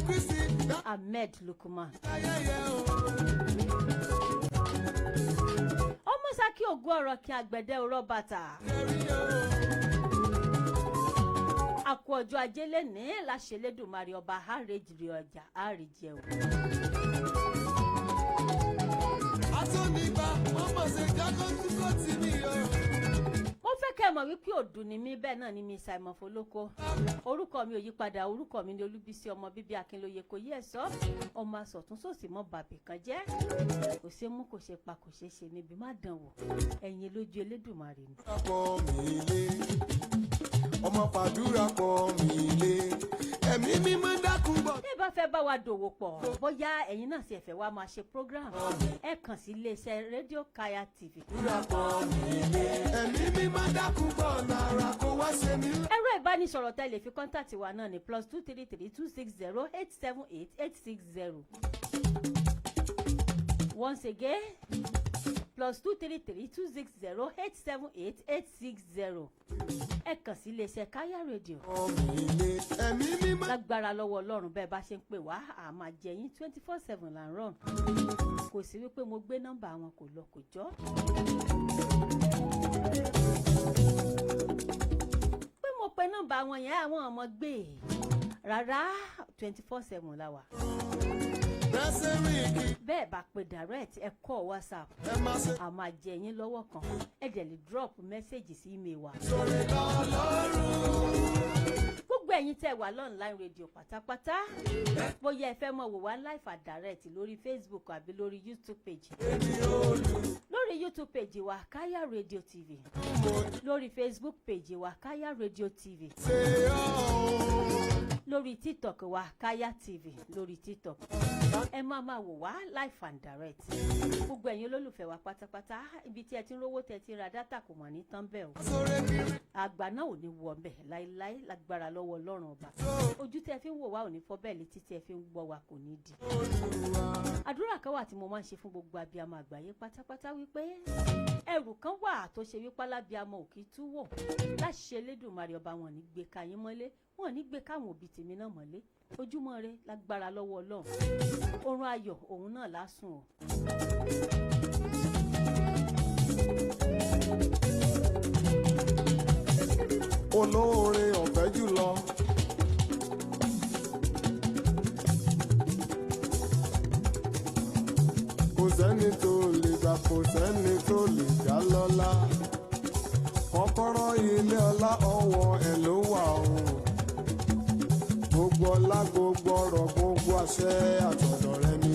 Kristi Ahmed Lukman. ayẹyẹ o. Ọmọ Sákì ògùn ọ̀rọ̀ kí àgbẹ̀dẹ ọ̀rọ̀ bàtà. Ẹ̀rí o. Àkú ọjọ́ ajé lẹ́ni láṣẹ Elédùmarè ọba àrèjìrì ọjà àrèjẹ o. Àtúnibà, ọmọ ṣe jágọ́ tí kò tí mi o. Mo fẹ́ kẹ́ mọ̀ wípé òdù ni mí, bẹ́ẹ̀ náà ni mi Simon Folóko. Orúkọ mi ò yí padà, orúkọ mi ni Olúbísí ọmọ bíbí Akinloye kò yí ẹ̀ sọ́. Ọmọ asọ̀tún sòsì mọ́ bàbí kan jẹ́. Kò ṣe mú kò ṣe pa kò ṣe ṣe níbi má dán wò. Ẹ̀yin lójú Elédùmarè ni. Pọ̀ mí lé, ọmọ fàdúrà pọ̀ mí lé, ẹ̀mí mímọ́ dákun bọ̀. Bí ẹ bá fẹ́ bá wa dòwò pọ̀, bóyá ẹ̀yin náà sì ẹ̀fẹ̀ wa máa ṣe program, ẹ kàn sí iléeṣẹ́ rédíò Kaya TV. Fàdúrà pọ̀ mí lé, ẹ̀mí mímọ́ dákun bọ̀ lára kó wá ṣe mí. Ẹ̀rọ ìbánisọ̀rọ̀ tẹ́ lè fi kọ́ńtàtì wa náà ní +233 260 878 860. Once again, +233 260 878 860. Ẹ kàn sí iléeṣẹ́ Kaya Radio. Pọ̀ mí lé, ẹ̀mí mímọ́. Lágbára lọ́wọ́ Ọlọ́run bẹ́ẹ̀ bá ṣe ń pè wá, a máa jẹ yín 24/7 là ń rán. Kò sí wípé mo gbé nọ́mbà wọn kò lọ kò jọ́. Pé mo pe nọ́mbà wọn yẹn àwọn ọmọ gbé rárá 24/7 la wà. Bẹ́sẹ̀ ríkì, Bẹ́ẹ̀ bá pe direct ẹ call WhatsApp, ẹ má ṣe a máa jẹ yín lọ́wọ́ kan. Ẹ dẹ̀ lè drop message sí email wa. sọ̀rọ̀ lọ́lọ́run. Gbogbo ẹ̀yin tẹ́ wà online radio pátápátá, bóyá ẹ fẹ́ mọ̀ wò wá live and direct lórí Facebook àbí lórí YouTube page, lórí lórí YouTube page wa Kaya Radio TV, lórí Facebook page wa Kaya Radio TV, lórí TikTok wa Kaya TV, lórí TikTok ẹ máa wò wá live and direct. Gbogbo ẹ̀yin olólùfẹ́ wa pátápátá, ibi tí ẹ ti ń rówó tẹ́ ti ra dátà kò mọ̀ ní tán bẹ́ẹ̀ o. Àgbà náà ò ní wọ ńbẹ̀ láíláí lágbára lọ́wọ́ Ọlọ́run ọba. Ojú tí ẹ fi ń wò wá ò ní fọ́ bẹ́ẹ̀, létí tí ẹ fi ń gbọ́ wa kò ní di. Àdúrà kan wà tí mo máa ń ṣe fún gbogbo abiyamọ àgbáyé pátápátá wípé ẹrù kan wà tó ṣe wípé alábíamọ òkè tú wò láṣẹ Elédùmarè ọba, wọn ní gbé ka yín mọ́lé, wọn ní gbé káwọn òbí tèmi náà mọ́lé. Ojúmọ́ rẹ lágbára lọ́wọ́ Ọlọ́run, oorun ayọ̀ òun náà lásùn o. olóore ọ̀fẹ́ jùlọ. Kò sẹ́ni tó lè gbà, kò sẹ́ni tó lè dá lọ́lá. Kọ́kọ́rọ́ ilé ọlá ọwọ́ ẹ̀ ló wà o. Gbogbo ọlá, gbogbo ọrọ̀, gbogbo àṣẹ àtọ̀dọ̀ rẹ ni.